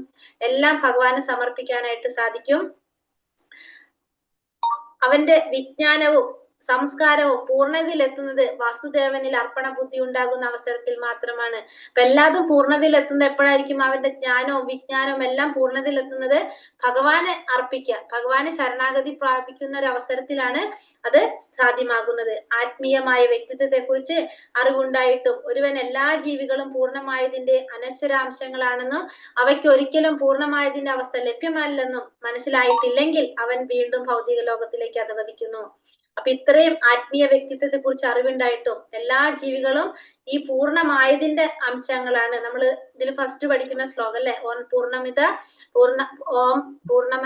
S1: എല്ലാം ഭഗവാന് സമർപ്പിക്കാനായിട്ട് സാധിക്കും. അവന്റെ വിജ്ഞാനവും സംസ്കാരവും പൂർണ്ണതയിലെത്തുന്നത് വാസുദേവനിൽ അർപ്പണ ബുദ്ധി ഉണ്ടാകുന്ന അവസരത്തിൽ മാത്രമാണ്. അപ്പൊ എല്ലാതും പൂർണ്ണതയിൽ എത്തുന്നത് എപ്പോഴായിരിക്കും, അവന്റെ ജ്ഞാനവും വിജ്ഞാനവും എല്ലാം പൂർണ്ണതയിലെത്തുന്നത് ഭഗവാനെ അർപ്പിക്കുക, ഭഗവാന് ശരണാഗതി പ്രാപിക്കുന്ന ഒരു അവസരത്തിലാണ് അത് സാധ്യമാകുന്നത്. ആത്മീയമായ വ്യക്തിത്വത്തെ കുറിച്ച് അറിവുണ്ടായിട്ടും ഒരുവൻ എല്ലാ ജീവികളും പൂർണ്ണമായതിന്റെ അനശ്വരാംശങ്ങളാണെന്നും അവയ്ക്ക് ഒരിക്കലും പൂർണ്ണമായതിന്റെ അവസ്ഥ ലഭ്യമല്ലെന്നും മനസ്സിലായിട്ടില്ലെങ്കിൽ അവൻ വീണ്ടും ഭൗതിക ലോകത്തിലേക്ക് അധപതിക്കുന്നു. അപ്പൊ ഇത്രയും ആത്മീയ വ്യക്തിത്വത്തെ കുറിച്ച് അറിവുണ്ടായിട്ടും എല്ലാ ജീവികളും ഈ പൂർണ്ണമായതിന്റെ അംശങ്ങളാണ്. നമ്മൾ ഇതിൽ ഫസ്റ്റ് പഠിക്കുന്ന ശ്ലോകം അല്ലെ, ഓം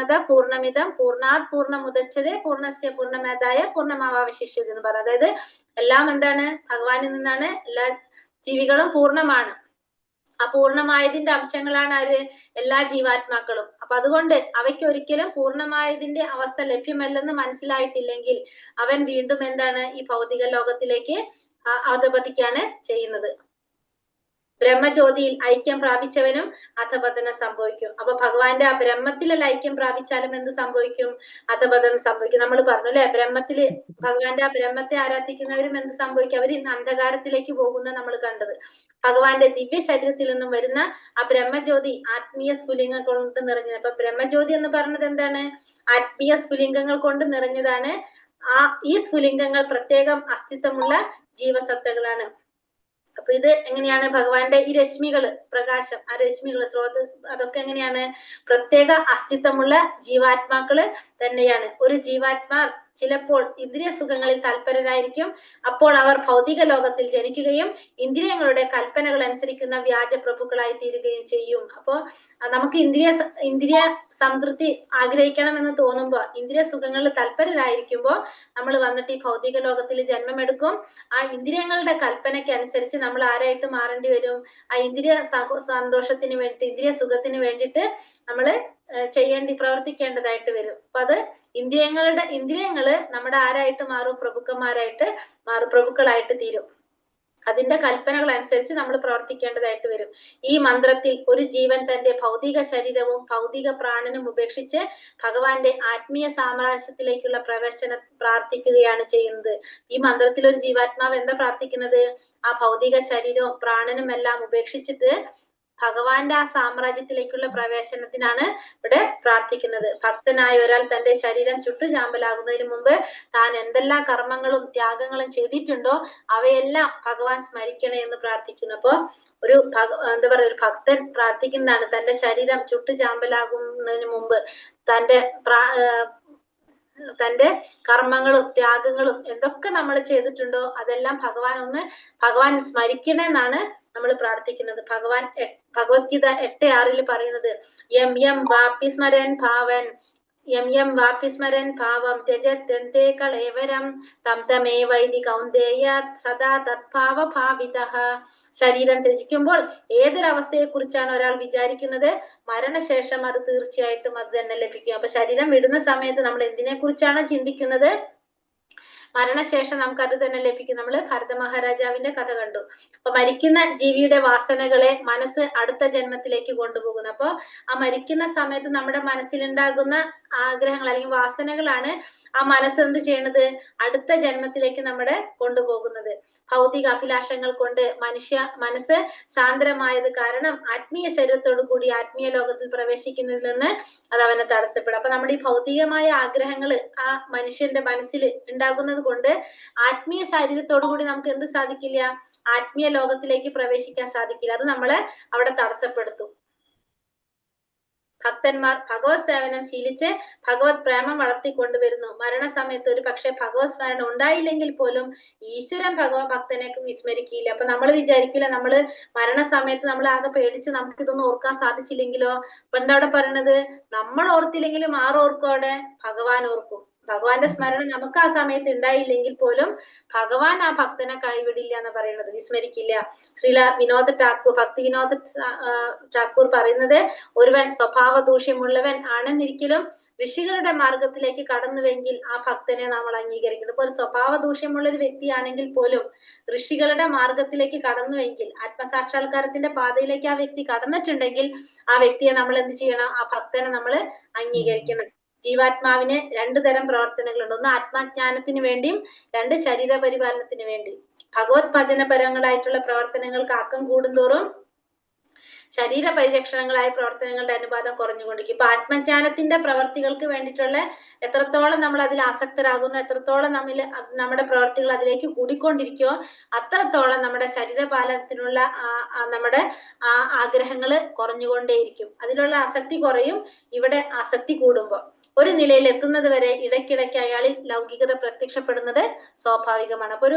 S1: പൂർണ്ണമിതം പൂർണ്ണാത് പൂർണ്ണമുദച്ഛതേ പൂർണ്ണസ്യ പൂർണ്ണമേധായ പൂർണ്ണമാവശിഷ്യതേ എന്ന് പറയുന്നത്. അതായത് എല്ലാം എന്താണ്, ഭഗവാനിൽ നിന്നാണ്, എല്ലാ ജീവികളും പൂർണ്ണമാണ്. അപൂർണമായതിന്റെ അംശങ്ങളാണ് ആര്, എല്ലാ ജീവാത്മാക്കളും. അപ്പൊ അതുകൊണ്ട് അവയ്ക്ക് ഒരിക്കലും പൂർണ്ണമായതിന്റെ അവസ്ഥ ലഭ്യമല്ലെന്ന് മനസ്സിലായിട്ടില്ലെങ്കിൽ അവൻ വീണ്ടും എന്താണ്, ഈ ഭൗതിക ലോകത്തിലേക്ക് അധപതിക്കാണ് ചെയ്യുന്നത്. ബ്രഹ്മജ്യോതിയിൽ ഐക്യം പ്രാപിച്ചവനും അധപതനം സംഭവിക്കും. അപ്പൊ ഭഗവാന്റെ ആ ബ്രഹ്മത്തിലുള്ള ഐക്യം പ്രാപിച്ചാലും എന്ത് സംഭവിക്കും, അധപതനം സംഭവിക്കും. നമ്മൾ പറഞ്ഞു അല്ലെ, ബ്രഹ്മത്തില് ഭഗവാന്റെ ആ ബ്രഹ്മത്തെ ആരാധിക്കുന്നവരും എന്ത് സംഭവിക്കും, അവർ ഇന്ന് അന്ധകാരത്തിലേക്ക് പോകുന്ന നമ്മൾ കണ്ടത്. ഭഗവാന്റെ ദിവ്യ ശരീരത്തിൽ നിന്നും വരുന്ന ആ ബ്രഹ്മജ്യോതി ആത്മീയ സ്ഫുലിംഗങ്ങൾ കൊണ്ട് നിറഞ്ഞത്. അപ്പൊ ബ്രഹ്മജ്യോതി എന്ന് പറയുന്നത് എന്താണ്, ആത്മീയ സ്ഫുലിംഗങ്ങൾ കൊണ്ട് നിറഞ്ഞതാണ്. ഈ സ്ഫുലിംഗങ്ങൾ പ്രത്യേകം അസ്തിത്വമുള്ള ജീവസത്തകളാണ്. അപ്പൊ ഇത് എങ്ങനെയാണ്, ഭഗവാന്റെ ഈ രശ്മികള്, പ്രകാശം, ആ രശ്മികള്, അതൊക്കെ എങ്ങനെയാണ്, പ്രത്യേക അസ്തിത്വമുള്ള ജീവാത്മാക്കള് തന്നെയാണ്. ഒരു ജീവാത്മാ ചിലപ്പോൾ ഇന്ദ്രിയ സുഖങ്ങളിൽ തൽപരരായിരിക്കും. അപ്പോൾ അവർ ഭൗതിക ലോകത്തിൽ ജനിക്കുകയും ഇന്ദ്രിയങ്ങളുടെ കൽപ്പനകൾ അനുസരിക്കുന്ന വ്യാജ പ്രഭുക്കളായി തീരുകയും ചെയ്യും. അപ്പോ നമുക്ക് ഇന്ദ്രിയ സംതൃപ്തി ആഗ്രഹിക്കണം എന്ന് തോന്നുമ്പോൾ, ഇന്ദ്രിയ സുഖങ്ങളിൽ തൽപരരായിരിക്കുമ്പോൾ നമ്മൾ വന്നിട്ട് ഈ ഭൗതിക ലോകത്തിൽ ജന്മമെടുക്കും. ആ ഇന്ദ്രിയങ്ങളുടെ കൽപ്പനയ്ക്ക് അനുസരിച്ച് നമ്മൾ ആരായിട്ട് മാറേണ്ടി വരും? ആ ഇന്ദ്രിയ സന്തോഷത്തിന് വേണ്ടി, ഇന്ദ്രിയ സുഖത്തിന് വേണ്ടിയിട്ട് നമ്മള് പ്രവർത്തിക്കേണ്ടതായിട്ട് വരും. അപ്പൊ അത് ഇന്ദ്രിയങ്ങള് നമ്മുടെ ആരായിട്ട് മാറും? പ്രഭുക്കന്മാരായിട്ട് മാറും, പ്രഭുക്കളായിട്ട് തീരും. അതിന്റെ കൽപ്പനകൾ അനുസരിച്ച് നമ്മൾ പ്രവർത്തിക്കേണ്ടതായിട്ട് വരും. ഈ മന്ത്രത്തിൽ ഒരു ജീവൻ തന്റെ ഭൗതിക ശരീരവും ഭൗതിക പ്രാണനും ഉപേക്ഷിച്ച് ഭഗവാന്റെ ആത്മീയ സാമ്രാജ്യത്തിലേക്കുള്ള പ്രവേശനം പ്രാർത്ഥിക്കുകയാണ് ചെയ്യുന്നത്. ഈ മന്ത്രത്തിൽ ഒരു ജീവാത്മാവ് എന്താ പ്രാർത്ഥിക്കുന്നത്? ആ ഭൗതിക ശരീരവും പ്രാണനും എല്ലാം ഉപേക്ഷിച്ചിട്ട് ഭഗവാന്റെ ആ സാമ്രാജ്യത്തിലേക്കുള്ള പ്രവേശനത്തിനാണ് ഇവിടെ പ്രാർത്ഥിക്കുന്നത്. ഭക്തനായ ഒരാൾ തന്റെ ശരീരം ചുട്ടുചാമ്പലാകുന്നതിന് മുമ്പ് താൻ എന്തെല്ലാം കർമ്മങ്ങളും ത്യാഗങ്ങളും ചെയ്തിട്ടുണ്ടോ അവയെല്ലാം ഭഗവാൻ സ്മരിക്കണേ എന്ന് പ്രാർത്ഥിക്കുന്നു. അപ്പൊ ഒരു ഒരു ഭക്തൻ പ്രാർത്ഥിക്കുന്നതാണ് തന്റെ ശരീരം ചുട്ടുചാമ്പലാകുന്നതിന് മുമ്പ് തന്റെ കർമ്മങ്ങളും ത്യാഗങ്ങളും എന്തൊക്കെ നമ്മൾ ചെയ്തിട്ടുണ്ടോ അതെല്ലാം ഭഗവാൻ സ്മരിക്കണമെന്നാണ് നമ്മൾ പ്രാർത്ഥിക്കുന്നത്. ഭഗവത്ഗീത 8:6 പറയുന്നത് യം യം വാപി സ്മരൻ ഭാവം ത്യജത്യന്തേ കളേവരം തം തമേവൈതി കൗന്ദേയ സദാ തദ്ഭാവ ഭാവിതഃ. ശരീരം ത്യജിക്കുമ്പോൾ ഏതൊരവസ്ഥയെ കുറിച്ചാണ് ഒരാൾ വിചാരിക്കുന്നത്, മരണശേഷം അത് തീർച്ചയായിട്ടും അത് തന്നെ ലഭിക്കും. അപ്പൊ ശരീരം വിടുന്ന സമയത്ത് നമ്മൾ എന്തിനെ കുറിച്ചാണോ ചിന്തിക്കുന്നത്, മരണശേഷം നമുക്ക് അത് തന്നെ ലഭിക്കും. നമ്മൾ ഭരത മഹാരാജാവിന്റെ കഥ കണ്ടു. അപ്പൊ മരിക്കുന്ന ജീവിയുടെ വാസനകളെ മനസ്സ് അടുത്ത ജന്മത്തിലേക്ക് കൊണ്ടുപോകുന്നു. അപ്പൊ ആ മരിക്കുന്ന സമയത്ത് നമ്മുടെ മനസ്സിലുണ്ടാകുന്ന ആഗ്രഹങ്ങൾ അല്ലെങ്കിൽ വാസനകളാണ് ആ മനസ്സ് എന്ത് ചെയ്യണത്, അടുത്ത ജന്മത്തിലേക്ക് നമ്മുടെ കൊണ്ടുപോകുന്നത്. ഭൗതിക അഭിലാഷങ്ങൾ കൊണ്ട് മനസ്സ് സാന്ദ്രമായത് കാരണം ആത്മീയ ശരീരത്തോടു കൂടി ആത്മീയ ലോകത്തിൽ പ്രവേശിക്കുന്നതിൽ നിന്ന് അത് അവനെ തടസ്സപ്പെടും. അപ്പൊ നമ്മുടെ ഈ ഭൗതികമായ ആഗ്രഹങ്ങൾ ആ മനുഷ്യന്റെ മനസ്സിൽ ഉണ്ടാകുന്നത് കൊണ്ട് ആത്മീയ ശരീരത്തോടു കൂടി നമുക്ക് എന്ത് സാധിക്കില്ല, ആത്മീയ ലോകത്തിലേക്ക് പ്രവേശിക്കാൻ സാധിക്കില്ല. അത് നമ്മളെ അവിടെ തടസ്സപ്പെടുത്തും. ഭക്തന്മാർ ഭഗവത് സേവനം ശീലിച്ച് ഭഗവത് പ്രേമം വളർത്തിക്കൊണ്ടുവരുന്നു. മരണസമയത്ത് ഒരു പക്ഷെ ഭഗവത് സ്മരണ ഉണ്ടായില്ലെങ്കിൽ പോലും ഈശ്വരൻ ഭക്തനെ വിസ്മരിക്കില്ല. അപ്പൊ നമ്മൾ വിചാരിക്കില്ല, നമ്മള് മരണസമയത്ത് നമ്മൾ ആകെ പേടിച്ച് നമുക്ക് ഇതൊന്നും ഓർക്കാൻ സാധിച്ചില്ലെങ്കിലോ. അപ്പൊ എന്താ അവിടെ പറയണത്, നമ്മൾ ഓർത്തില്ലെങ്കിലും ആരോർക്കും അവിടെ? ഭഗവാൻ ഓർക്കും. ഭഗവാന്റെ സ്മരണ നമുക്ക് ആ സമയത്ത് ഉണ്ടായില്ലെങ്കിൽ പോലും ഭഗവാൻ ആ ഭക്തനെ കൈവിടില്ല എന്ന് പറയുന്നത്, വിസ്മരിക്കില്ല. ഭക്തി വിനോദ ഠാക്കൂർ പറയുന്നത്, ഒരുവൻ സ്വഭാവ ദൂഷ്യമുള്ളവൻ ആണെന്നിരിക്കലും ഋഷികളുടെ മാർഗത്തിലേക്ക് കടന്നുവെങ്കിൽ ആ ഭക്തനെ നമ്മൾ അംഗീകരിക്കണം. ഇപ്പൊ ഒരു സ്വഭാവ ദൂഷ്യമുള്ള ഒരു വ്യക്തിയാണെങ്കിൽ പോലും ഋഷികളുടെ മാർഗത്തിലേക്ക് കടന്നുവെങ്കിൽ, ആത്മസാക്ഷാത്കാരത്തിന്റെ പാതയിലേക്ക് ആ വ്യക്തി കടന്നിട്ടുണ്ടെങ്കിൽ ആ വ്യക്തിയെ നമ്മൾ എന്ത് ചെയ്യണം, ആ ഭക്തനെ നമ്മൾ അംഗീകരിക്കണം. ജീവാത്മാവിന് 2 തരം പ്രവർത്തനങ്ങളുണ്ട്. ഒന്ന് ആത്മാജ്ഞാനത്തിന് വേണ്ടിയും 2 ശരീരപരിപാലനത്തിന് വേണ്ടി. ഭഗവത് ഭജനപരങ്ങളായിട്ടുള്ള പ്രവർത്തനങ്ങൾക്ക് ആക്കം കൂടുന്തോറും ശരീര പരിരക്ഷണങ്ങളായ പ്രവർത്തനങ്ങളുടെ അനുപാതം കുറഞ്ഞുകൊണ്ടിരിക്കും. ഇപ്പൊ ആത്മജ്ഞാനത്തിന്റെ പ്രവർത്തികൾക്ക് വേണ്ടിയിട്ടുള്ള എത്രത്തോളം നമ്മൾ അതിൽ ആസക്തരാകുന്നു, എത്രത്തോളം നമ്മുടെ പ്രവർത്തികൾ അതിലേക്ക് കൂടിക്കൊണ്ടിരിക്കുമോ അത്രത്തോളം നമ്മുടെ ശരീരപാലനത്തിനുള്ള നമ്മുടെ ആഗ്രഹങ്ങൾ കുറഞ്ഞുകൊണ്ടേയിരിക്കും. അതിലുള്ള ആസക്തി കുറയും. ഇവിടെ ആസക്തി കൂടുമ്പോൾ ഒരു നിലയിൽ എത്തുന്നത് വരെ ഇടയ്ക്കിടയ്ക്ക് അയാളിൽ ലൗകികത പ്രത്യക്ഷപ്പെടുന്നത് സ്വാഭാവികമാണ്. അപ്പൊ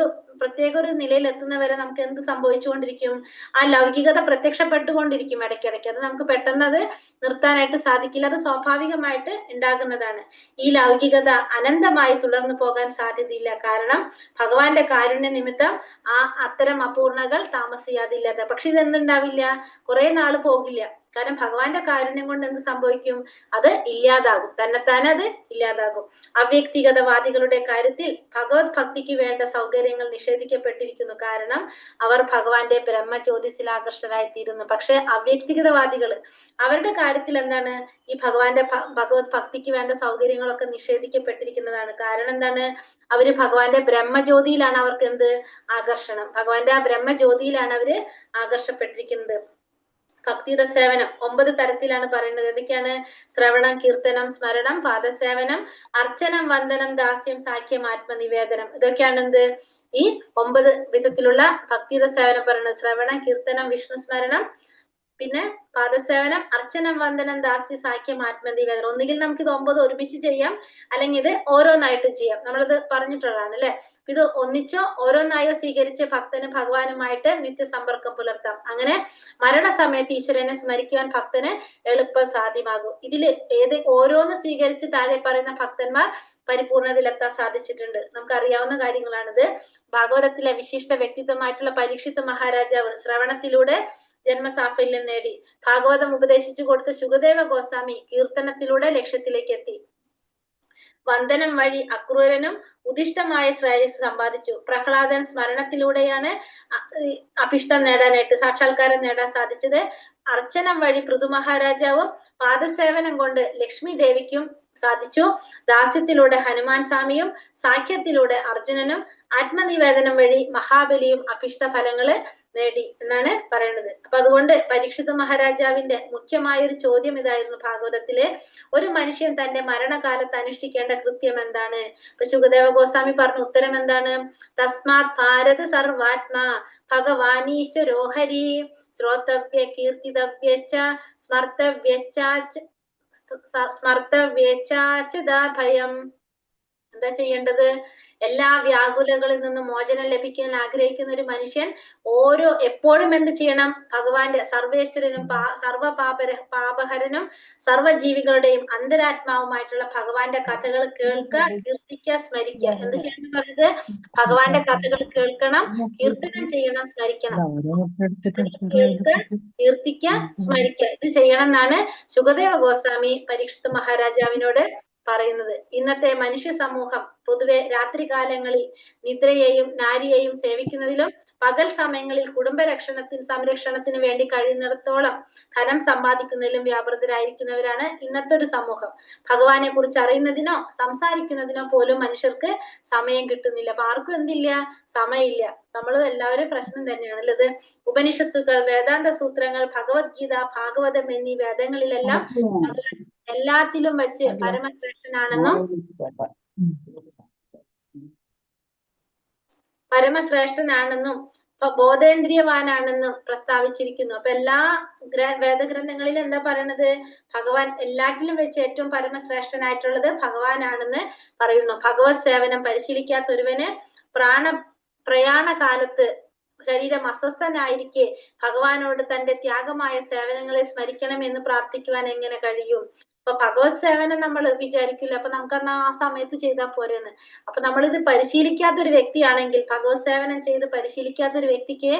S1: ഒരു നിലയിൽ എത്തുന്നവരെ നമുക്ക് എന്ത് സംഭവിച്ചുകൊണ്ടിരിക്കും, ആ ലൗകികത പ്രത്യക്ഷപ്പെട്ടുകൊണ്ടിരിക്കും ഇടയ്ക്കിടയ്ക്ക്. അത് നമുക്ക് പെട്ടെന്ന് അത് നിർത്താനായിട്ട് സാധിക്കില്ല. അത് സ്വാഭാവികമായിട്ട് ഉണ്ടാകുന്നതാണ്. ഈ ലൗകികത അനന്തമായി തുടർന്നു പോകാൻ സാധ്യതയില്ല. കാരണം ഭഗവാന്റെ കാരുണ്യ നിമിത്തം അത്തരം അപൂർണകൾ താമസിയാതില്ലാതെ. പക്ഷെ ഇതെന്തുണ്ടാവില്ല, കുറെ നാള് പോകില്ല. കാരണം ഭഗവാന്റെ കാരുണ്യം കൊണ്ട് എന്ത് സംഭവിക്കും, അത് ഇല്ലാതാകും, തന്നെത്താനെ അത് ഇല്ലാതാകും. അവ്യക്തിഗതവാദികളുടെ കാര്യത്തിൽ ഭഗവത് ഭക്തിക്ക് വേണ്ട സൗകര്യങ്ങൾ നിഷേധിക്കപ്പെട്ടിരിക്കുന്നു. കാരണം അവർ ഭഗവാന്റെ ബ്രഹ്മജ്യോതിസിൽ ആകർഷ്ടരായിത്തീരുന്നു. പക്ഷെ അവ്യക്തിഗതവാദികള് അവരുടെ കാര്യത്തിൽ എന്താണ്, ഈ ഭഗവത് ഭക്തിക്ക് വേണ്ട സൗകര്യങ്ങളൊക്കെ നിഷേധിക്കപ്പെട്ടിരിക്കുന്നതാണ്. കാരണം എന്താണ്, അവര് ഭഗവാന്റെ ബ്രഹ്മജ്യോതിയിലാണ് അവർക്ക് എന്ത് ആകർഷണം, ഭഗവാന്റെ ആ ബ്രഹ്മജ്യോതിയിലാണ് അവര് ആകർഷപ്പെട്ടിരിക്കുന്നത്. ഭക്തിയുടെ സേവനം 9 തരത്തിലാണ് പറയുന്നത്. ഏതൊക്കെയാണ്? ശ്രവണം, കീർത്തനം, സ്മരണം, പാദസേവനം, അർച്ചനം, വന്ദനം, ദാസ്യം, സാഖ്യം, ആത്മനിവേദനം. ഇതൊക്കെയാണ് എന്ത്, ഈ 9 വിധത്തിലുള്ള ഭക്തിയുടെ സേവനം പറയുന്നത്. ശ്രവണം, കീർത്തനം, വിഷ്ണു സ്മരണം, പിന്നെ പാദസേവനം, അർച്ചനം, വന്ദനം, ദാസ്യ, സാഖ്യം, ആത്മനിവേദനം. ഒന്നുകിൽ നമുക്ക് ഇത് 9 ഒരുമിച്ച് ചെയ്യാം, അല്ലെങ്കിൽ ഇത് ഓരോന്നായിട്ട് ചെയ്യാം. നമ്മളിത് പറഞ്ഞിട്ടുള്ളതാണ് അല്ലെ. ഇത് ഒന്നിച്ചോ ഓരോന്നായോ സ്വീകരിച്ച് ഭക്തന് ഭഗവാനുമായിട്ട് നിത്യസമ്പർക്കം പുലർത്താം. അങ്ങനെ മരണസമയത്ത് ഈശ്വരനെ സ്മരിക്കുവാൻ ഭക്തന് എളുപ്പം സാധ്യമാകും. ഇതിൽ ഓരോന്ന് സ്വീകരിച്ച് താഴെ പറയുന്ന ഭക്തന്മാർ പരിപൂർണതയിലെത്താൻ സാധിച്ചിട്ടുണ്ട്. നമുക്കറിയാവുന്ന കാര്യങ്ങളാണിത്. ഭാഗവതത്തിലെ വിശിഷ്ട വ്യക്തിത്വമായിട്ടുള്ള പരീക്ഷിത് മഹാരാജാവ് ശ്രവണത്തിലൂടെ ജന്മസാഫല്യം നേടി. ഭാഗവതം ഉപദേശിച്ചു കൊടുത്ത ശുകദേവ ഗോസ്വാമി കീർത്തനത്തിലൂടെ ലക്ഷ്യത്തിലേക്ക് എത്തി. വന്ദനം വഴി അക്രൂരനും ഉദിഷ്ടമായ ശ്രേയസ് സമ്പാദിച്ചു. പ്രഹ്ലാദൻ സ്മരണത്തിലൂടെയാണ് അഭിഷ്ടം നേടാനായിട്ട്, സാക്ഷാത്കാരം നേടാൻ സാധിച്ചത്. അർച്ചനം വഴി പൃഥു മഹാരാജാവും പാദസേവനം കൊണ്ട് ലക്ഷ്മി ദേവിക്കും സാധിച്ചു. ദാസ്യത്തിലൂടെ ഹനുമാൻ സ്വാമിയും സാഖ്യത്തിലൂടെ അർജുനനും ആത്മനിവേദനം വഴി മഹാബലിയും അഭിഷ്ട ഫലങ്ങള് നേടി എന്നാണ് പറയുന്നത്. അപ്പൊ അതുകൊണ്ട് പരീക്ഷിത് മഹാരാജാവിന്റെ മുഖ്യമായ ഒരു ചോദ്യം ഇതായിരുന്നു ഭാഗവതത്തിലെ, ഒരു മനുഷ്യൻ തന്റെ മരണകാലത്ത് അനുഷ്ഠിക്കേണ്ട കൃത്യം എന്താണ്? ഇപ്പൊ ശുകദേവ ഗോസ്വാമി പറഞ്ഞ ഉത്തരം എന്താണ്? തസ്മാത് ഭാരത സർവാത്മാ ഭഗവാനീശ്വരോഹരി ശ്രോതവ്യ കീർത്തിതവ്യശ്ച സ്മർത്തവ്യശ്ചാ ഭയം. എന്താ ചെയ്യേണ്ടത്? എല്ലാ വ്യാകുലകളിൽ നിന്നും മോചനം ലഭിക്കാൻ ആഗ്രഹിക്കുന്ന ഒരു മനുഷ്യൻ എപ്പോഴും എന്ത് ചെയ്യണം? ഭഗവാന്റെ സർവേശ്വരനും പാപഹരനും സർവ്വജീവികളുടെയും അന്തരാത്മാവുമായിട്ടുള്ള ഭഗവാന്റെ കഥകൾ കേൾക്കുക, കീർത്തിക്കുക, സ്മരിക്കുക. എന്ത് ചെയ്യണം പറഞ്ഞത്? ഭഗവാന്റെ കഥകൾ കേൾക്കണം, കീർത്തനം ചെയ്യണം, സ്മരിക്കണം. കേൾക്കുക, കീർത്തിക്കുക, സ്മരിക്കുക. ഇത് ചെയ്യണം എന്നാണ് ശുകദേവ ഗോസ്വാമി പരീക്ഷിത് മഹാരാജാവിനോട് പറയുന്നത്. ഇന്നത്തെ മനുഷ്യ സമൂഹം പൊതുവെ രാത്രികാലങ്ങളിൽ നിദ്രയെയും നാരിയെയും സേവിക്കുന്നതിലും പകൽ സമയങ്ങളിൽ സംരക്ഷണത്തിന് വേണ്ടി കഴിയുന്നിടത്തോളം ധനം സമ്പാദിക്കുന്നതിലും വ്യാപൃതരായിരിക്കുന്നവരാണ് ഇന്നത്തെ ഒരു സമൂഹം. ഭഗവാനെ കുറിച്ച് അറിയുന്നതിനോ സംസാരിക്കുന്നതിനോ പോലും മനുഷ്യർക്ക് സമയം കിട്ടുന്നില്ല. അപ്പൊ ആർക്കും എന്തില്ല? സമയമില്ല. നമ്മൾ എല്ലാവരും പ്രശ്നം തന്നെയാണല്ലത്. ഉപനിഷത്തുകൾ, വേദാന്ത സൂത്രങ്ങൾ, ഭഗവത്ഗീത, ഭാഗവതം എന്നീ വേദങ്ങളിലെല്ലാം ഭഗവാൻ എല്ലാത്തിലും വെച്ച് പരമശ്രേഷ്ഠനാണെന്നും ബോധേന്ദ്രിയവാനാണെന്നും പ്രസ്താവിച്ചിരിക്കുന്നു. അപ്പൊ എല്ലാ വേദഗ്രന്ഥങ്ങളിലും എന്താ പറയണത്? ഭഗവാൻ എല്ലാറ്റിലും വെച്ച് ഏറ്റവും പരമശ്രേഷ്ഠനായിട്ടുള്ളത് ഭഗവാനാണെന്ന് പറയുന്നു. ഭഗവത് സേവനം പരിശീലിക്കാത്ത ഒരുവന് പ്രയാണ കാലത്ത് ശരീരം അസ്വസ്ഥനായിരിക്കെ ഭഗവാനോട് തന്റെ ത്യാഗമായ സേവനങ്ങളെ സ്മരിക്കണം എന്ന് പ്രാർത്ഥിക്കുവാൻ എങ്ങനെ കഴിയും? അപ്പൊ ഭഗവത് സേവനം നമ്മൾ വിചാരിക്കില്ല, അപ്പൊ നമുക്കെന്നാ ആ സമയത്ത് ചെയ്താൽ പോരെന്ന്. അപ്പൊ നമ്മളിത് പരിശീലിക്കാത്തൊരു വ്യക്തിയാണെങ്കിൽ, ഭഗവത് സേവനം ചെയ്ത് പരിശീലിക്കാത്തൊരു വ്യക്തിക്ക്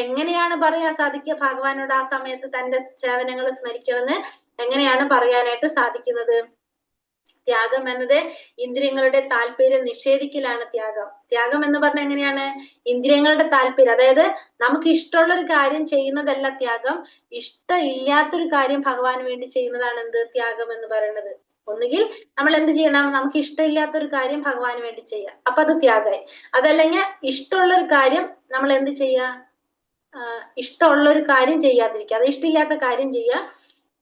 S1: എങ്ങനെയാണ് പറയാൻ സാധിക്കുക ഭഗവാനോട് ആ സമയത്ത് തന്റെ സേവനങ്ങൾ സ്മരിക്കണമെന്ന്? എങ്ങനെയാണ് പറയാനായിട്ട് സാധിക്കുന്നത്? ത്യാഗം എന്നത് ഇന്ദ്രിയങ്ങളുടെ താല്പര്യം നിഷേധിക്കലാണ് ത്യാഗം. ത്യാഗം എന്ന് പറഞ്ഞാൽ എങ്ങനെയാണ്? ഇന്ദ്രിയങ്ങളുടെ താല്പര്യം, അതായത് നമുക്ക് ഇഷ്ടമുള്ള ഒരു കാര്യം ചെയ്യുന്നതല്ല ത്യാഗം. ഇഷ്ടമില്ലാത്തൊരു കാര്യം ഭഗവാന് വേണ്ടി ചെയ്യുന്നതാണ് എന്ത്? ത്യാഗം എന്ന് പറയുന്നത്. ഒന്നുകിൽ നമ്മൾ എന്ത് ചെയ്യണം? നമുക്ക് ഇഷ്ടമില്ലാത്തൊരു കാര്യം ഭഗവാന് വേണ്ടി ചെയ്യാം, അപ്പൊ അത് ത്യാഗമായി. അതല്ലെങ്കിൽ ഇഷ്ടമുള്ളൊരു കാര്യം നമ്മൾ എന്ത് ചെയ്യാ? ഇഷ്ടമുള്ളൊരു കാര്യം ചെയ്യാതിരിക്കുക, അത് ഇഷ്ടമില്ലാത്ത കാര്യം ചെയ്യുക.